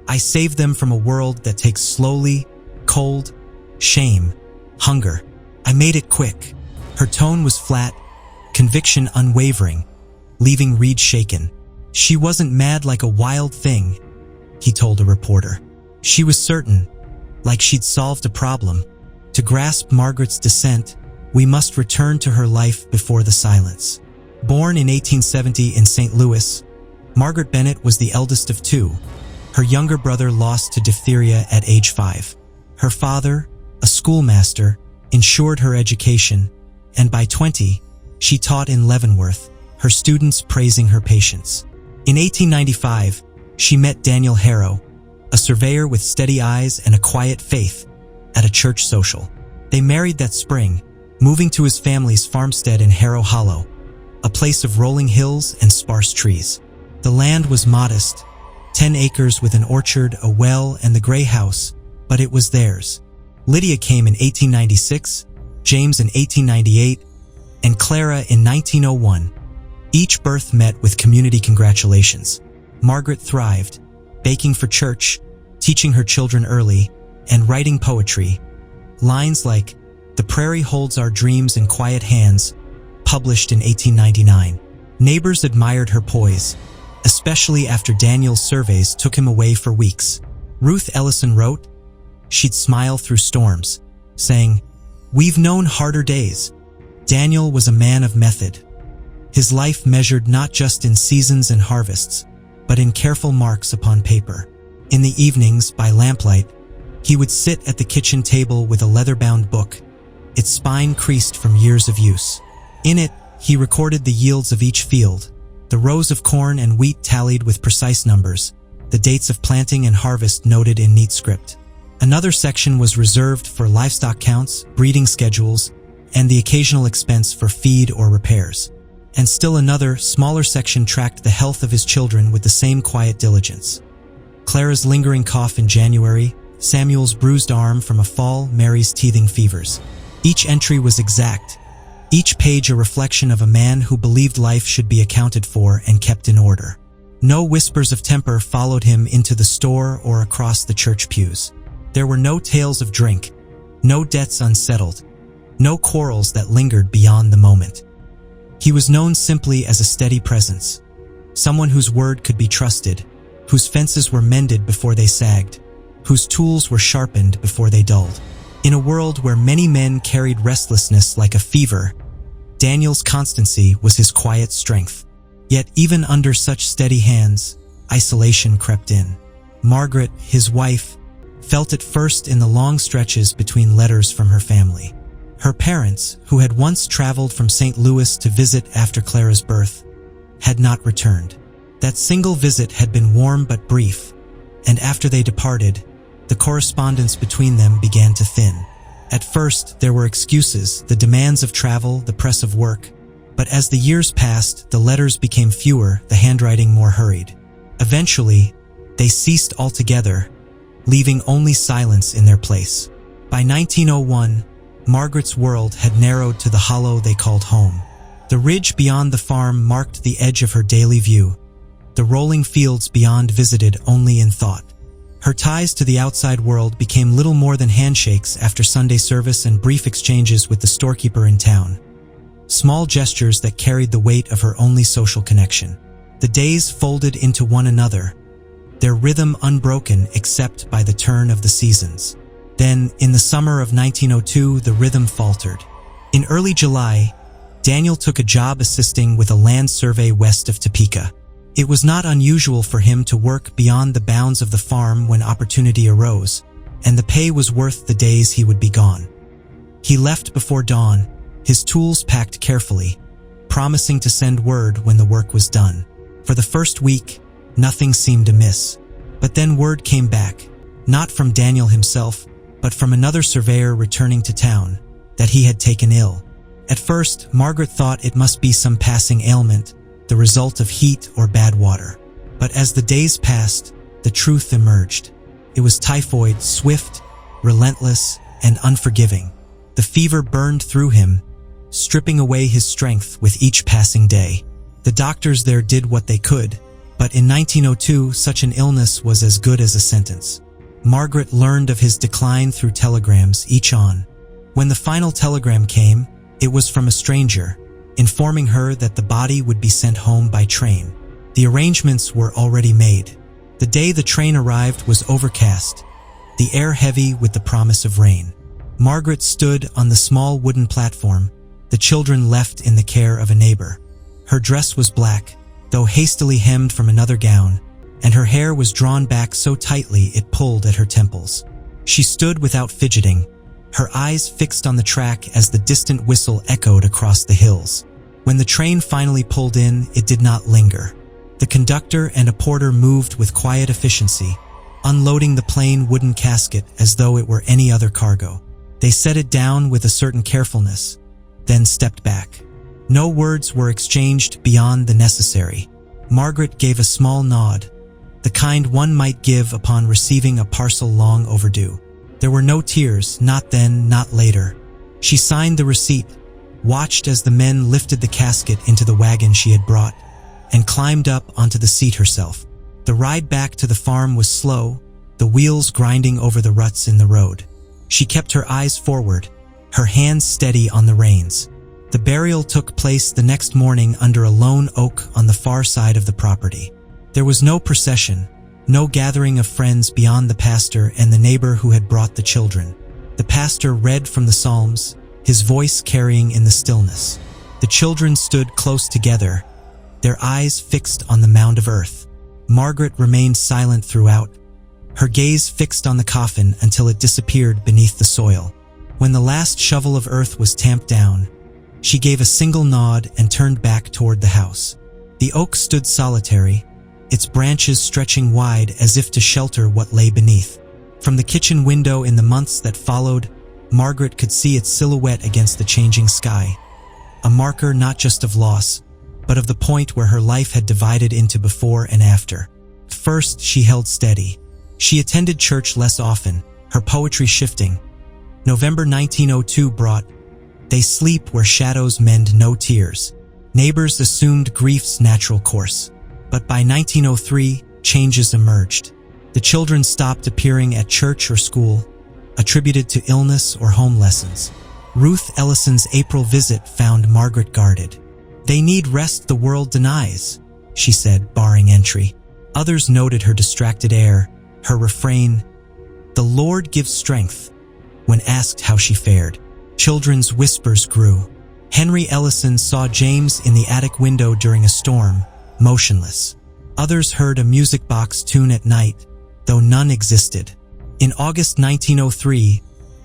"I saved them from a world that takes slowly, cold, shame, hunger. I made it quick." Her tone was flat, conviction unwavering, leaving Reed shaken. "She wasn't mad like a wild thing," he told a reporter. "She was certain, like she'd solved a problem. To grasp Margaret's descent, we must return to her life before the silence." Born in 1870 in St. Louis, Margaret Bennett was the eldest of 2. Her younger brother lost to diphtheria at age 5. Her father, a schoolmaster, ensured her education, and by 20, she taught in Leavenworth, her students praising her patience. In 1895, she met Daniel Harrow, a surveyor with steady eyes and a quiet faith, at a church social. They married that spring, moving to his family's farmstead in Harrow Hollow, a place of rolling hills and sparse trees. The land was modest, 10 acres with an orchard, a well, and the gray house, but it was theirs. Lydia came in 1896, James in 1898, and Clara in 1901. Each birth met with community congratulations. Margaret thrived, baking for church, teaching her children early, and writing poetry. Lines like, "The prairie holds our dreams in quiet hands," published in 1899. Neighbors admired her poise, especially after Daniel's surveys took him away for weeks. Ruth Ellison wrote, "She'd smile through storms, saying, 'We've known harder days.'" Daniel was a man of method. His life measured not just in seasons and harvests, but in careful marks upon paper. In the evenings, by lamplight, he would sit at the kitchen table with a leather-bound book, its spine creased from years of use. In it, he recorded the yields of each field, the rows of corn and wheat tallied with precise numbers, the dates of planting and harvest noted in neat script. Another section was reserved for livestock counts, breeding schedules, and the occasional expense for feed or repairs. And still another, smaller section tracked the health of his children with the same quiet diligence. Clara's lingering cough in January, Samuel's bruised arm from a fall, Mary's teething fevers. Each entry was exact, each page a reflection of a man who believed life should be accounted for and kept in order. No whispers of temper followed him into the store or across the church pews. There were no tales of drink, no debts unsettled, no quarrels that lingered beyond the moment. He was known simply as a steady presence, someone whose word could be trusted, whose fences were mended before they sagged, whose tools were sharpened before they dulled. In a world where many men carried restlessness like a fever, Daniel's constancy was his quiet strength. Yet even under such steady hands, isolation crept in. Margaret, his wife, felt it first in the long stretches between letters from her family. Her parents, who had once traveled from St. Louis to visit after Clara's birth, had not returned. That single visit had been warm but brief, and after they departed, the correspondence between them began to thin. At first, there were excuses, the demands of travel, the press of work. But as the years passed, the letters became fewer, the handwriting more hurried. Eventually, they ceased altogether, leaving only silence in their place. By 1901, Margaret's world had narrowed to the hollow they called home. The ridge beyond the farm marked the edge of her daily view, the rolling fields beyond visited only in thought. Her ties to the outside world became little more than handshakes after Sunday service and brief exchanges with the storekeeper in town. Small gestures that carried the weight of her only social connection. The days folded into one another, their rhythm unbroken except by the turn of the seasons. Then, in the summer of 1902, the rhythm faltered. In early July, Daniel took a job assisting with a land survey west of Topeka. It was not unusual for him to work beyond the bounds of the farm when opportunity arose, and the pay was worth the days he would be gone. He left before dawn, his tools packed carefully, promising to send word when the work was done. For the first week, nothing seemed amiss. But then word came back, not from Daniel himself, but from another surveyor returning to town, that he had taken ill. At first, Margaret thought it must be some passing ailment, the result of heat or bad water. But as the days passed, the truth emerged. It was typhoid, swift, relentless, and unforgiving. The fever burned through him, stripping away his strength with each passing day. The doctors there did what they could, but in 1902, such an illness was as good as a sentence. Margaret learned of his decline through telegrams, each on. When the final telegram came, it was from a stranger, informing her that the body would be sent home by train. The arrangements were already made. The day the train arrived was overcast, the air heavy with the promise of rain. Margaret stood on the small wooden platform, the children left in the care of a neighbor. Her dress was black, though hastily hemmed from another gown, and her hair was drawn back so tightly it pulled at her temples. She stood without fidgeting, her eyes fixed on the track as the distant whistle echoed across the hills. When the train finally pulled in, it did not linger. The conductor and a porter moved with quiet efficiency, unloading the plain wooden casket as though it were any other cargo. They set it down with a certain carefulness, then stepped back. No words were exchanged beyond the necessary. Margaret gave a small nod, the kind one might give upon receiving a parcel long overdue. There were no tears, not then, not later. She signed the receipt, watched as the men lifted the casket into the wagon she had brought, and climbed up onto the seat herself. The ride back to the farm was slow, the wheels grinding over the ruts in the road. She kept her eyes forward, her hands steady on the reins. The burial took place the next morning under a lone oak on the far side of the property. There was no procession, no gathering of friends beyond the pastor and the neighbor who had brought the children. The pastor read from the Psalms, his voice carrying in the stillness. The children stood close together, their eyes fixed on the mound of earth. Margaret remained silent throughout, her gaze fixed on the coffin until it disappeared beneath the soil. When the last shovel of earth was tamped down, she gave a single nod and turned back toward the house. The oak stood solitary, its branches stretching wide as if to shelter what lay beneath. From the kitchen window in the months that followed, Margaret could see its silhouette against the changing sky, a marker not just of loss, but of the point where her life had divided into before and after. First, she held steady. She attended church less often, her poetry shifting. November 1902 brought, "They sleep where shadows mend no tears." Neighbors assumed grief's natural course. But by 1903, changes emerged. The children stopped appearing at church or school, attributed to illness or home lessons. Ruth Ellison's April visit found Margaret guarded. "They need rest the world denies," she said, barring entry. Others noted her distracted air, her refrain, "The Lord gives strength," when asked how she fared. Children's whispers grew. Henry Ellison saw James in the attic window during a storm, motionless. Others heard a music box tune at night, though none existed. In August 1903,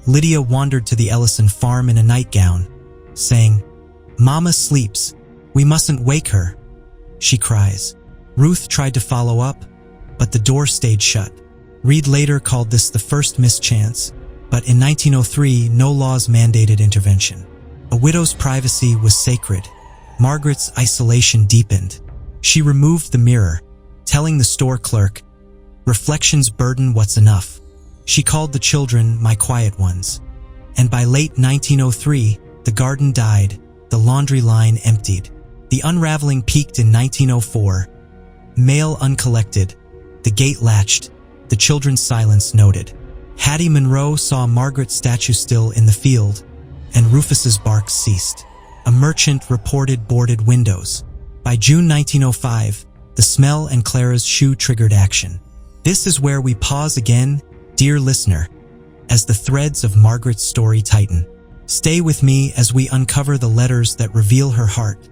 Lydia wandered to the Ellison farm in a nightgown, saying, "Mama sleeps. We mustn't wake her," she cries. Ruth tried to follow up, but the door stayed shut. Reed later called this the first mischance, but in 1903, no laws mandated intervention. A widow's privacy was sacred. Margaret's isolation deepened. She removed the mirror, telling the store clerk, "Reflections burden what's enough." She called the children "my quiet ones." And by late 1903, the garden died, the laundry line emptied. The unraveling peaked in 1904. Mail uncollected, the gate latched, the children's silence noted. Hattie Monroe saw Margaret's statue still in the field, and Rufus's barks ceased. A merchant reported boarded windows. By June 1905, the smell and Clara's shoe triggered action. This is where we pause again, dear listener, as the threads of Margaret's story tighten. Stay with me as we uncover the letters that reveal her heart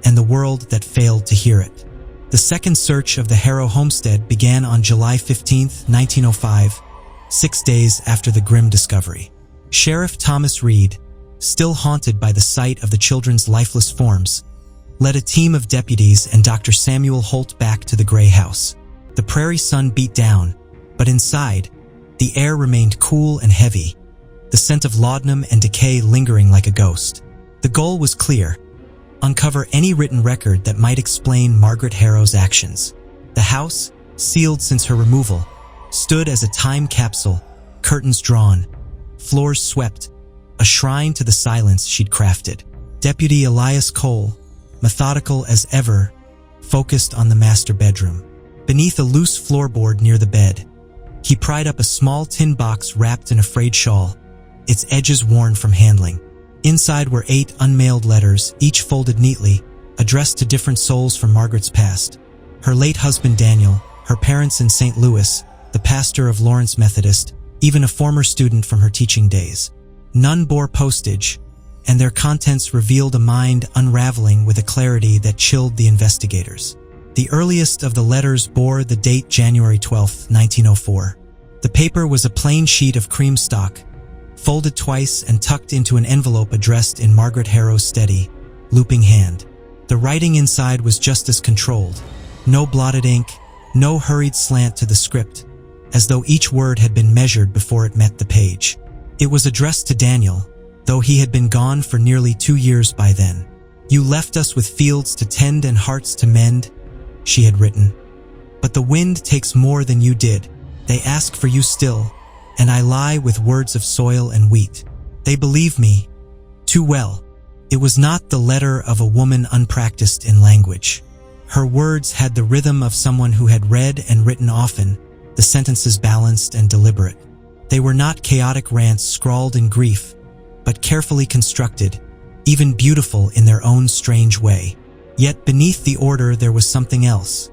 and the world that failed to hear it. The second search of the Harrow homestead began on July 15, 1905, 6 days after the grim discovery. Sheriff Thomas Reed, still haunted by the sight of the children's lifeless forms, led a team of deputies and Dr. Samuel Holt back to the gray house. The prairie sun beat down, but inside, the air remained cool and heavy, the scent of laudanum and decay lingering like a ghost. The goal was clear: uncover any written record that might explain Margaret Harrow's actions. The house, sealed since her removal, stood as a time capsule, curtains drawn, floors swept, a shrine to the silence she'd crafted. Deputy Elias Cole, methodical as ever, focused on the master bedroom. Beneath a loose floorboard near the bed, he pried up a small tin box wrapped in a frayed shawl, its edges worn from handling. Inside were 8 unmailed letters, each folded neatly, addressed to different souls from Margaret's past. Her late husband Daniel, her parents in St. Louis, the pastor of Lawrence Methodist, even a former student from her teaching days. None bore postage, and their contents revealed a mind unraveling with a clarity that chilled the investigators. The earliest of the letters bore the date January 12, 1904. The paper was a plain sheet of cream stock, folded twice and tucked into an envelope addressed in Margaret Harrow's steady, looping hand. The writing inside was just as controlled. No blotted ink, no hurried slant to the script, as though each word had been measured before it met the page. It was addressed to Daniel, though he had been gone for nearly 2 years by then. "You left us with fields to tend and hearts to mend," she had written. "But the wind takes more than you did. They ask for you still, and I lie with words of soil and wheat. They believe me too well." It was not the letter of a woman unpracticed in language. Her words had the rhythm of someone who had read and written often, the sentences balanced and deliberate. They were not chaotic rants scrawled in grief, but carefully constructed, even beautiful in their own strange way. Yet beneath the order there was something else,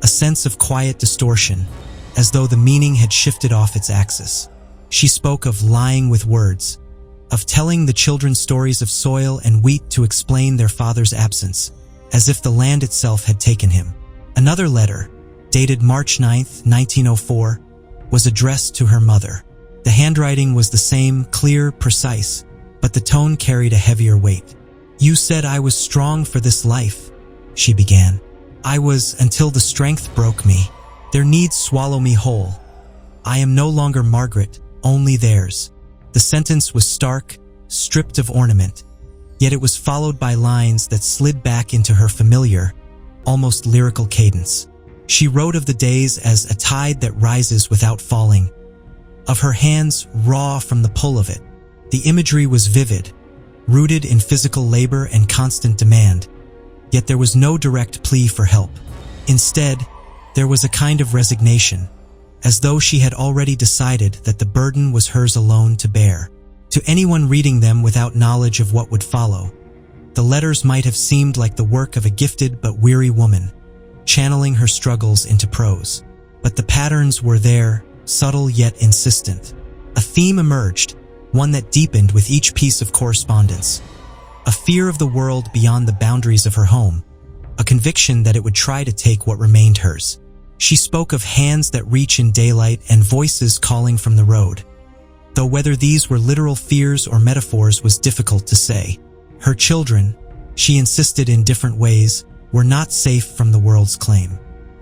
a sense of quiet distortion, as though the meaning had shifted off its axis. She spoke of lying with words, of telling the children stories of soil and wheat to explain their father's absence, as if the land itself had taken him. Another letter, dated March 9, 1904, was addressed to her mother. The handwriting was the same, clear, precise, but the tone carried a heavier weight. "You said I was strong for this life," she began. "I was until the strength broke me. Their needs swallow me whole. I am no longer Margaret, only theirs." The sentence was stark, stripped of ornament, yet it was followed by lines that slid back into her familiar, almost lyrical cadence. She wrote of the days as a tide that rises without falling, of her hands raw from the pull of it. The imagery was vivid, rooted in physical labor and constant demand, yet there was no direct plea for help. Instead, there was a kind of resignation, as though she had already decided that the burden was hers alone to bear. To anyone reading them without knowledge of what would follow, the letters might have seemed like the work of a gifted but weary woman, channeling her struggles into prose. But the patterns were there, subtle yet insistent. A theme emerged, one that deepened with each piece of correspondence. a fear of the world beyond the boundaries of her home, a conviction that it would try to take what remained hers. She spoke of hands that reach in daylight and voices calling from the road, though whether these were literal fears or metaphors was difficult to say. Her children, she insisted in different ways, were not safe from the world's claim.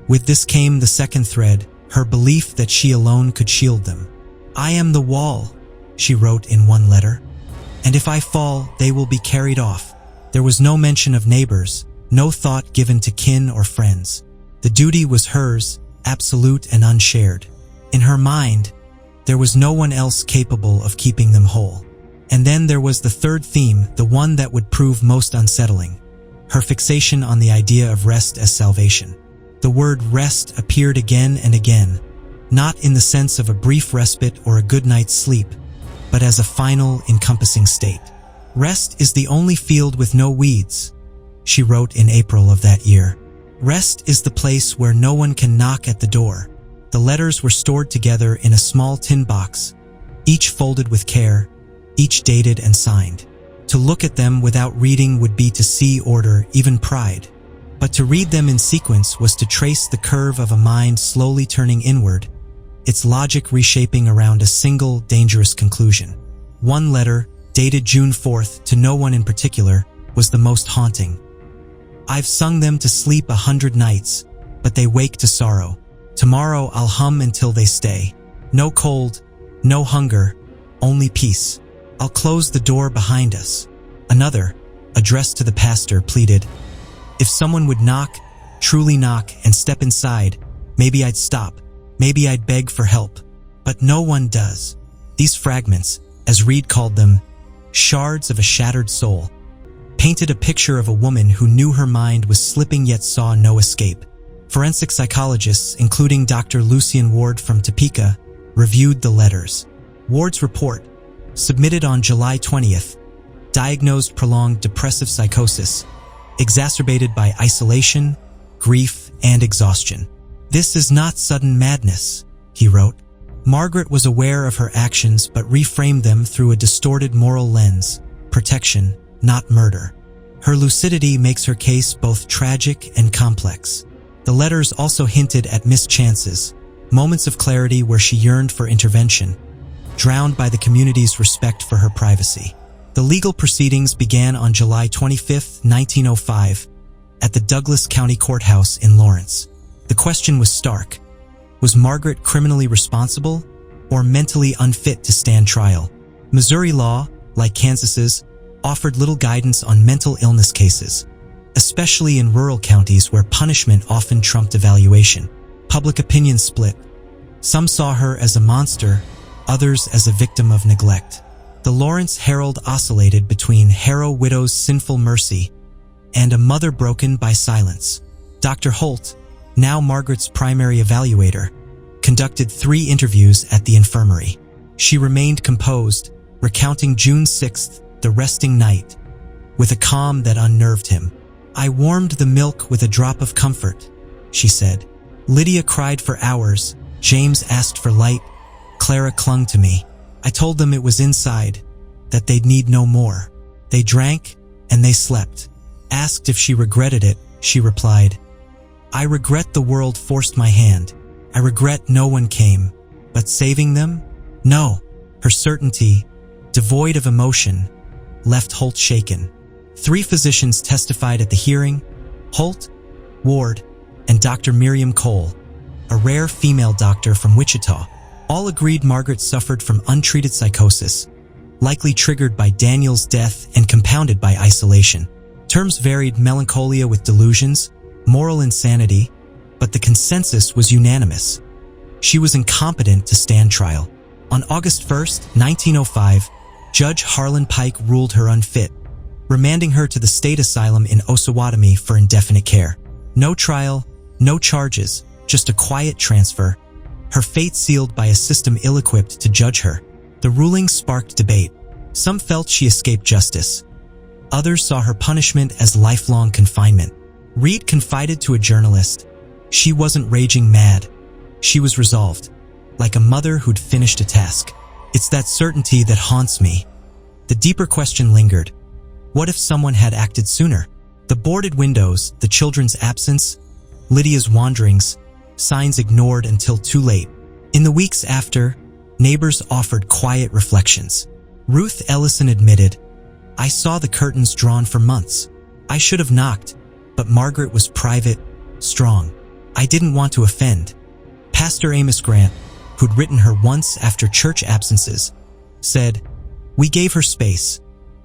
With this came the second thread, her belief that she alone could shield them. "I am the wall," she wrote in one letter, "and if I fall, they will be carried off." There was no mention of neighbors, no thought given to kin or friends. The duty was hers, absolute and unshared. In her mind, there was no one else capable of keeping them whole. And then there was the third theme, the one that would prove most unsettling, her fixation on the idea of rest as salvation. The word rest appeared again and again, not in the sense of a brief respite or a good night's sleep, but as a final, encompassing state. "Rest is the only field with no weeds," she wrote in April of that year. "Rest is the place where no one can knock at the door." The letters were stored together in a small tin box, each folded with care, each dated and signed. To look at them without reading would be to see order, even pride. But to read them in sequence was to trace the curve of a mind slowly turning inward, its logic reshaping around a single, dangerous conclusion. One letter, dated June 4th, to no one in particular, was the most haunting. "I've sung them to sleep 100 nights, but they wake to sorrow. Tomorrow I'll hum until they stay. No cold, no hunger, only peace. I'll close the door behind us." Another, addressed to the pastor, pleaded, "If someone would knock, truly knock, and step inside, maybe I'd stop, maybe I'd beg for help. But no one does." These fragments, as Reed called them, shards of a shattered soul, painted a picture of a woman who knew her mind was slipping yet saw no escape. Forensic psychologists, including Dr. Lucian Ward from Topeka, reviewed the letters. Ward's report, submitted on July 20th, diagnosed prolonged depressive psychosis, exacerbated by isolation, grief, and exhaustion. "This is not sudden madness," he wrote. "Margaret was aware of her actions but reframed them through a distorted moral lens, protection, not murder. Her lucidity makes her case both tragic and complex." The letters also hinted at mischances, moments of clarity where she yearned for intervention, drowned by the community's respect for her privacy. The legal proceedings began on July 25, 1905, at the Douglas County Courthouse in Lawrence. The question was stark. Was Margaret criminally responsible or mentally unfit to stand trial? Missouri law, like Kansas's, offered little guidance on mental illness cases, especially in rural counties where punishment often trumped evaluation. Public opinion split. Some saw her as a monster, others as a victim of neglect. The Lawrence Herald oscillated between Harrow widow's sinful mercy and a mother broken by silence. Dr. Holt, now Margaret's primary evaluator, conducted 3 interviews at the infirmary. She remained composed, recounting June 6th, the resting night, with a calm that unnerved him. "I warmed the milk with a drop of comfort," she said. "Lydia cried for hours, James asked for light, Clara clung to me. I told them it was inside, that they'd need no more. They drank, and they slept." Asked if she regretted it, she replied, "I regret the world forced my hand. I regret no one came. But saving them? No." Her certainty, devoid of emotion, left Holt shaken. 3 physicians testified at the hearing: Holt, Ward, and Dr. Miriam Cole, a rare female doctor from Wichita. All agreed Margaret suffered from untreated psychosis, likely triggered by Daniel's death and compounded by isolation. Terms varied: melancholia with delusions, moral insanity, but the consensus was unanimous. She was incompetent to stand trial. On August 1st, 1905, Judge Harlan Pike ruled her unfit, remanding her to the state asylum in Osawatomie for indefinite care. No trial, no charges, just a quiet transfer, her fate sealed by a system ill-equipped to judge her. The ruling sparked debate. Some felt she escaped justice. Others saw her punishment as lifelong confinement. Reed confided to a journalist, "She wasn't raging mad. She was resolved, like a mother who'd finished a task. It's that certainty that haunts me." The deeper question lingered. What if someone had acted sooner? The boarded windows, the children's absence, Lydia's wanderings, signs ignored until too late. In the weeks after, neighbors offered quiet reflections. Ruth Ellison admitted, "I saw the curtains drawn for months. I should have knocked, but Margaret was private, strong. I didn't want to offend." Pastor Amos Grant, who'd written her once after church absences, said, "We gave her space,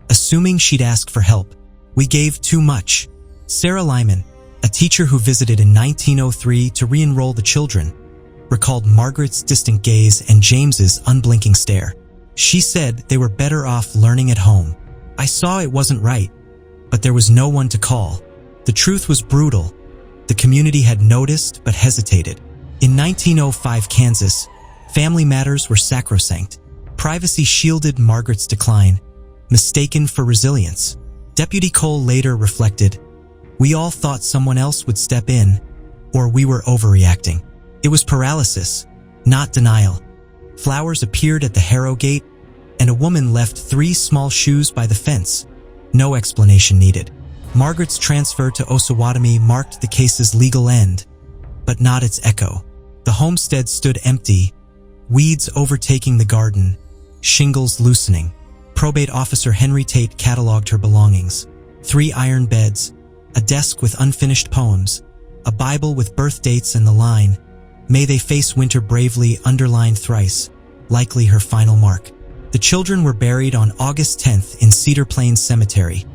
assuming she'd ask for help. We gave too much." Sarah Lyman, a teacher who visited in 1903 to re-enroll the children, recalled Margaret's distant gaze and James's unblinking stare. She said they were better off learning at home. "I saw it wasn't right, but there was no one to call." The truth was brutal. The community had noticed but hesitated. In 1905 Kansas, family matters were sacrosanct. Privacy shielded Margaret's decline, mistaken for resilience. Deputy Cole later reflected, "We all thought someone else would step in, or we were overreacting. It was paralysis, not denial." Flowers appeared at the Harrow gate, and a woman left 3 small shoes by the fence. No explanation needed. Margaret's transfer to Osawatomie marked the case's legal end, but not its echo. The homestead stood empty, weeds overtaking the garden, shingles loosening. Probate officer Henry Tate cataloged her belongings: 3 iron beds, a desk with unfinished poems, a Bible with birth dates and the line, "May they face winter bravely," underlined thrice, likely her final mark. The children were buried on August 10th in Cedar Plains Cemetery.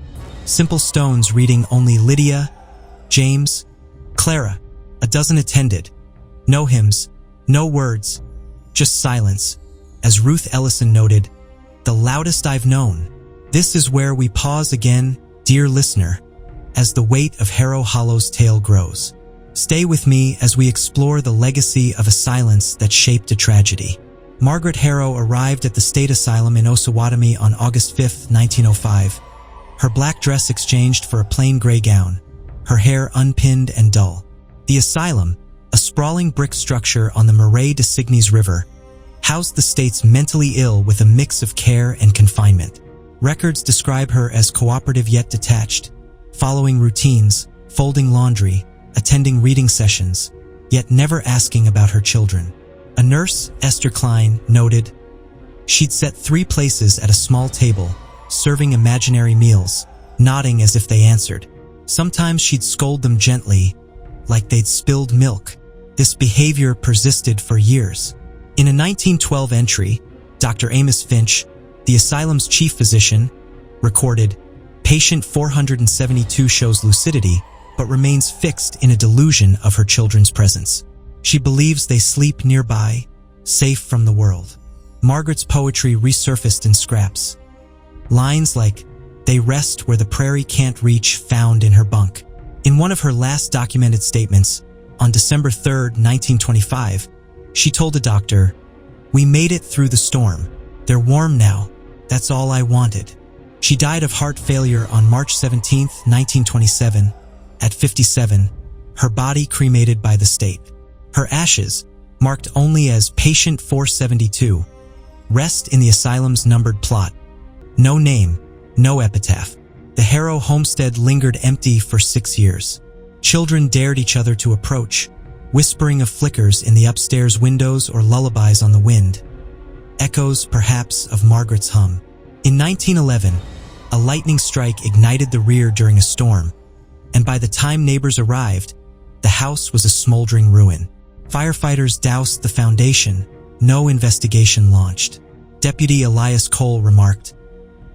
Simple stones reading only Lydia, James, Clara. A dozen attended. No hymns, no words, just silence. As Ruth Ellison noted, "The loudest I've known." This is where we pause again, dear listener, as the weight of Harrow Hollow's tale grows. Stay with me as we explore the legacy of a silence that shaped a tragedy. Margaret Harrow arrived at the state asylum in Osawatomie on August 5, 1905. Her black dress exchanged for a plain gray gown, her hair unpinned and dull. The asylum, a sprawling brick structure on the Marais de Cygnes River, housed the state's mentally ill with a mix of care and confinement. Records describe her as cooperative yet detached, following routines, folding laundry, attending reading sessions, yet never asking about her children. A nurse, Esther Klein, noted, "She'd set 3 places at a small table, serving imaginary meals, nodding as if they answered. Sometimes she'd scold them gently, like they'd spilled milk." This behavior persisted for years. In a 1912 entry, Dr. Amos Finch, the asylum's chief physician, recorded, "Patient 472 shows lucidity, but remains fixed in a delusion of her children's presence. She believes they sleep nearby, safe from the world." Margaret's poetry resurfaced in scraps. Lines like, "They rest where the prairie can't reach," found in her bunk. In one of her last documented statements, on December 3, 1925, she told a doctor, "We made it through the storm. They're warm now. That's all I wanted." She died of heart failure on March 17, 1927, at 57, her body cremated by the state. Her ashes, marked only as Patient 472, rest in the asylum's numbered plot. No name, no epitaph. The Harrow homestead lingered empty for 6 years. Children dared each other to approach, whispering of flickers in the upstairs windows or lullabies on the wind. Echoes, perhaps, of Margaret's hum. In 1911, a lightning strike ignited the rear during a storm, and by the time neighbors arrived, the house was a smoldering ruin. Firefighters doused the foundation. No investigation launched. Deputy Elias Cole remarked,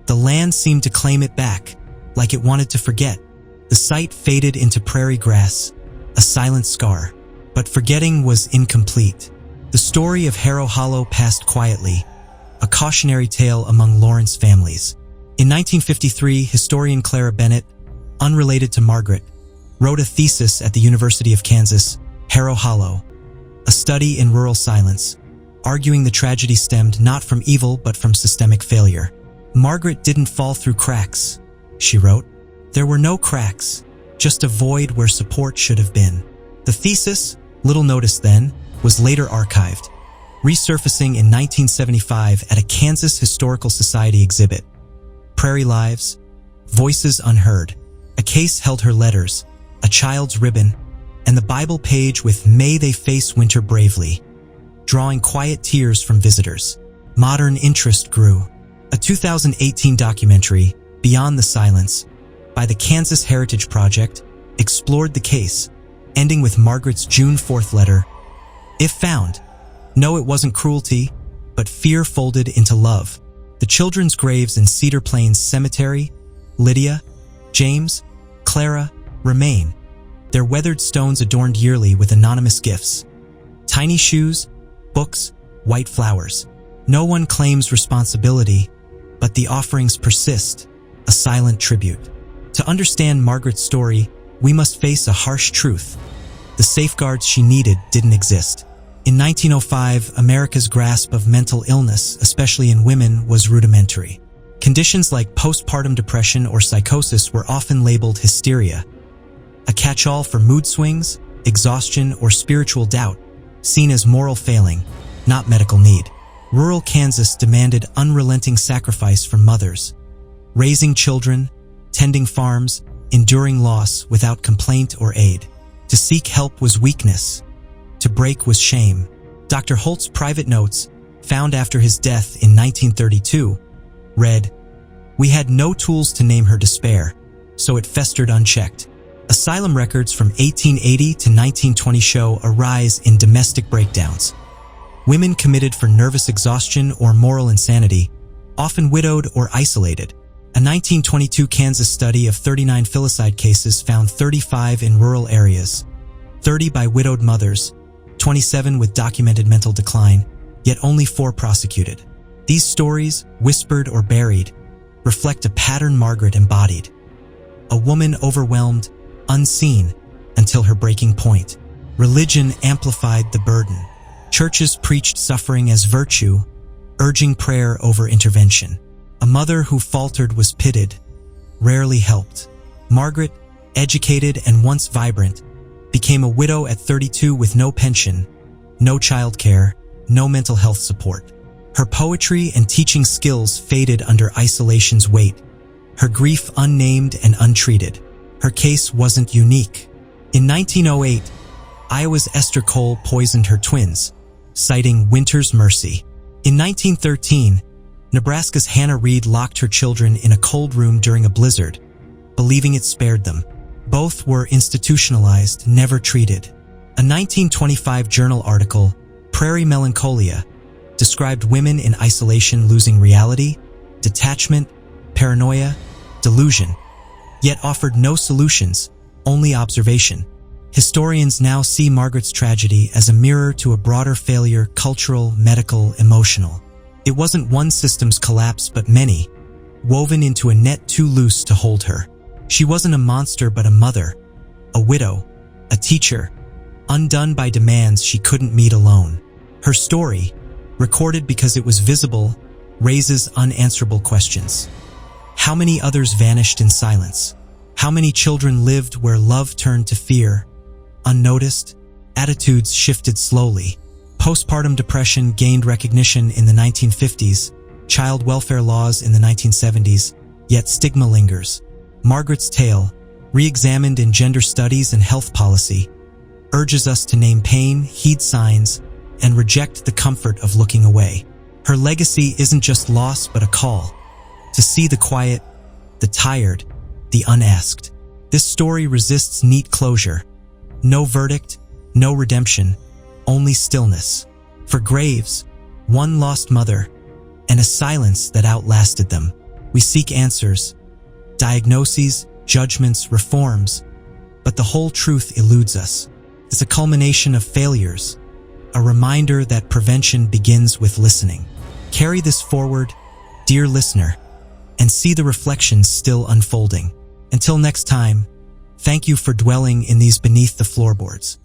"The land seemed to claim it back, like it wanted to forget." The site faded into prairie grass, a silent scar. But forgetting was incomplete. The story of Harrow Hollow passed quietly, a cautionary tale among Lawrence families. In 1953, historian Clara Bennett, unrelated to Margaret, wrote a thesis at the University of Kansas, Harrow Hollow, a study in rural silence, arguing the tragedy stemmed not from evil but from systemic failure. "Margaret didn't fall through cracks," she wrote. "There were no cracks, just a void where support should have been." The thesis, little noticed then, was later archived, resurfacing in 1975 at a Kansas Historical Society exhibit. Prairie Lives, voices unheard. A case held her letters, a child's ribbon, and the Bible page with "May they face winter bravely," drawing quiet tears from visitors. Modern interest grew. A 2018 documentary, Beyond the Silence, by the Kansas Heritage Project, explored the case, ending with Margaret's June 4th letter. If found, no, it wasn't cruelty, but fear folded into love. The children's graves in Cedar Plains Cemetery, Lydia, James, Clara, remain, their weathered stones adorned yearly with anonymous gifts. Tiny shoes, books, white flowers. No one claims responsibility, but the offerings persist, a silent tribute. To understand Margaret's story, we must face a harsh truth. The safeguards she needed didn't exist. In 1905, America's grasp of mental illness, especially in women, was rudimentary. Conditions like postpartum depression or psychosis were often labeled hysteria, a catch-all for mood swings, exhaustion, or spiritual doubt, seen as moral failing, not medical need. Rural Kansas demanded unrelenting sacrifice from mothers, raising children, tending farms, enduring loss without complaint or aid. To seek help was weakness. To break was shame. Dr. Holt's private notes, found after his death in 1932, read, "We had no tools to name her despair, so it festered unchecked." Asylum records from 1880 to 1920 show a rise in domestic breakdowns. Women committed for nervous exhaustion or moral insanity, often widowed or isolated. A 1922 Kansas study of 39 filicide cases found 35 in rural areas, 30 by widowed mothers, 27 with documented mental decline, yet only 4 prosecuted. These stories, whispered or buried, reflect a pattern Margaret embodied. A woman overwhelmed, unseen, until her breaking point. Religion amplified the burden. Churches preached suffering as virtue, urging prayer over intervention. A mother who faltered was pitied, rarely helped. Margaret, educated and once vibrant, became a widow at 32 with no pension, no childcare, no mental health support. Her poetry and teaching skills faded under isolation's weight, her grief unnamed and untreated. Her case wasn't unique. In 1908, Iowa's Esther Cole poisoned her twins, citing winter's mercy. In 1913, Nebraska's Hannah Reed locked her children in a cold room during a blizzard, believing it spared them. Both were institutionalized, never treated. A 1925 journal article, Prairie Melancholia, described women in isolation losing reality, detachment, paranoia, delusion, yet offered no solutions, only observation. Historians now see Margaret's tragedy as a mirror to a broader failure, cultural, medical, emotional. It wasn't one system's collapse but many, woven into a net too loose to hold her. She wasn't a monster but a mother, a widow, a teacher, undone by demands she couldn't meet alone. Her story, recorded because it was visible, raises unanswerable questions. How many others vanished in silence? How many children lived where love turned to fear? Unnoticed, attitudes shifted slowly. Postpartum depression gained recognition in the 1950s, child welfare laws in the 1970s, yet stigma lingers. Margaret's tale, re-examined in gender studies and health policy, urges us to name pain, heed signs, and reject the comfort of looking away. Her legacy isn't just loss but a call to see the quiet, the tired, the unasked. This story resists neat closure. No verdict, no redemption, only stillness. For graves, one lost mother, and a silence that outlasted them. We seek answers, diagnoses, judgments, reforms, but the whole truth eludes us. It's a culmination of failures, a reminder that prevention begins with listening. Carry this forward, dear listener, and see the reflections still unfolding. Until next time, thank you for dwelling in these beneath the floorboards.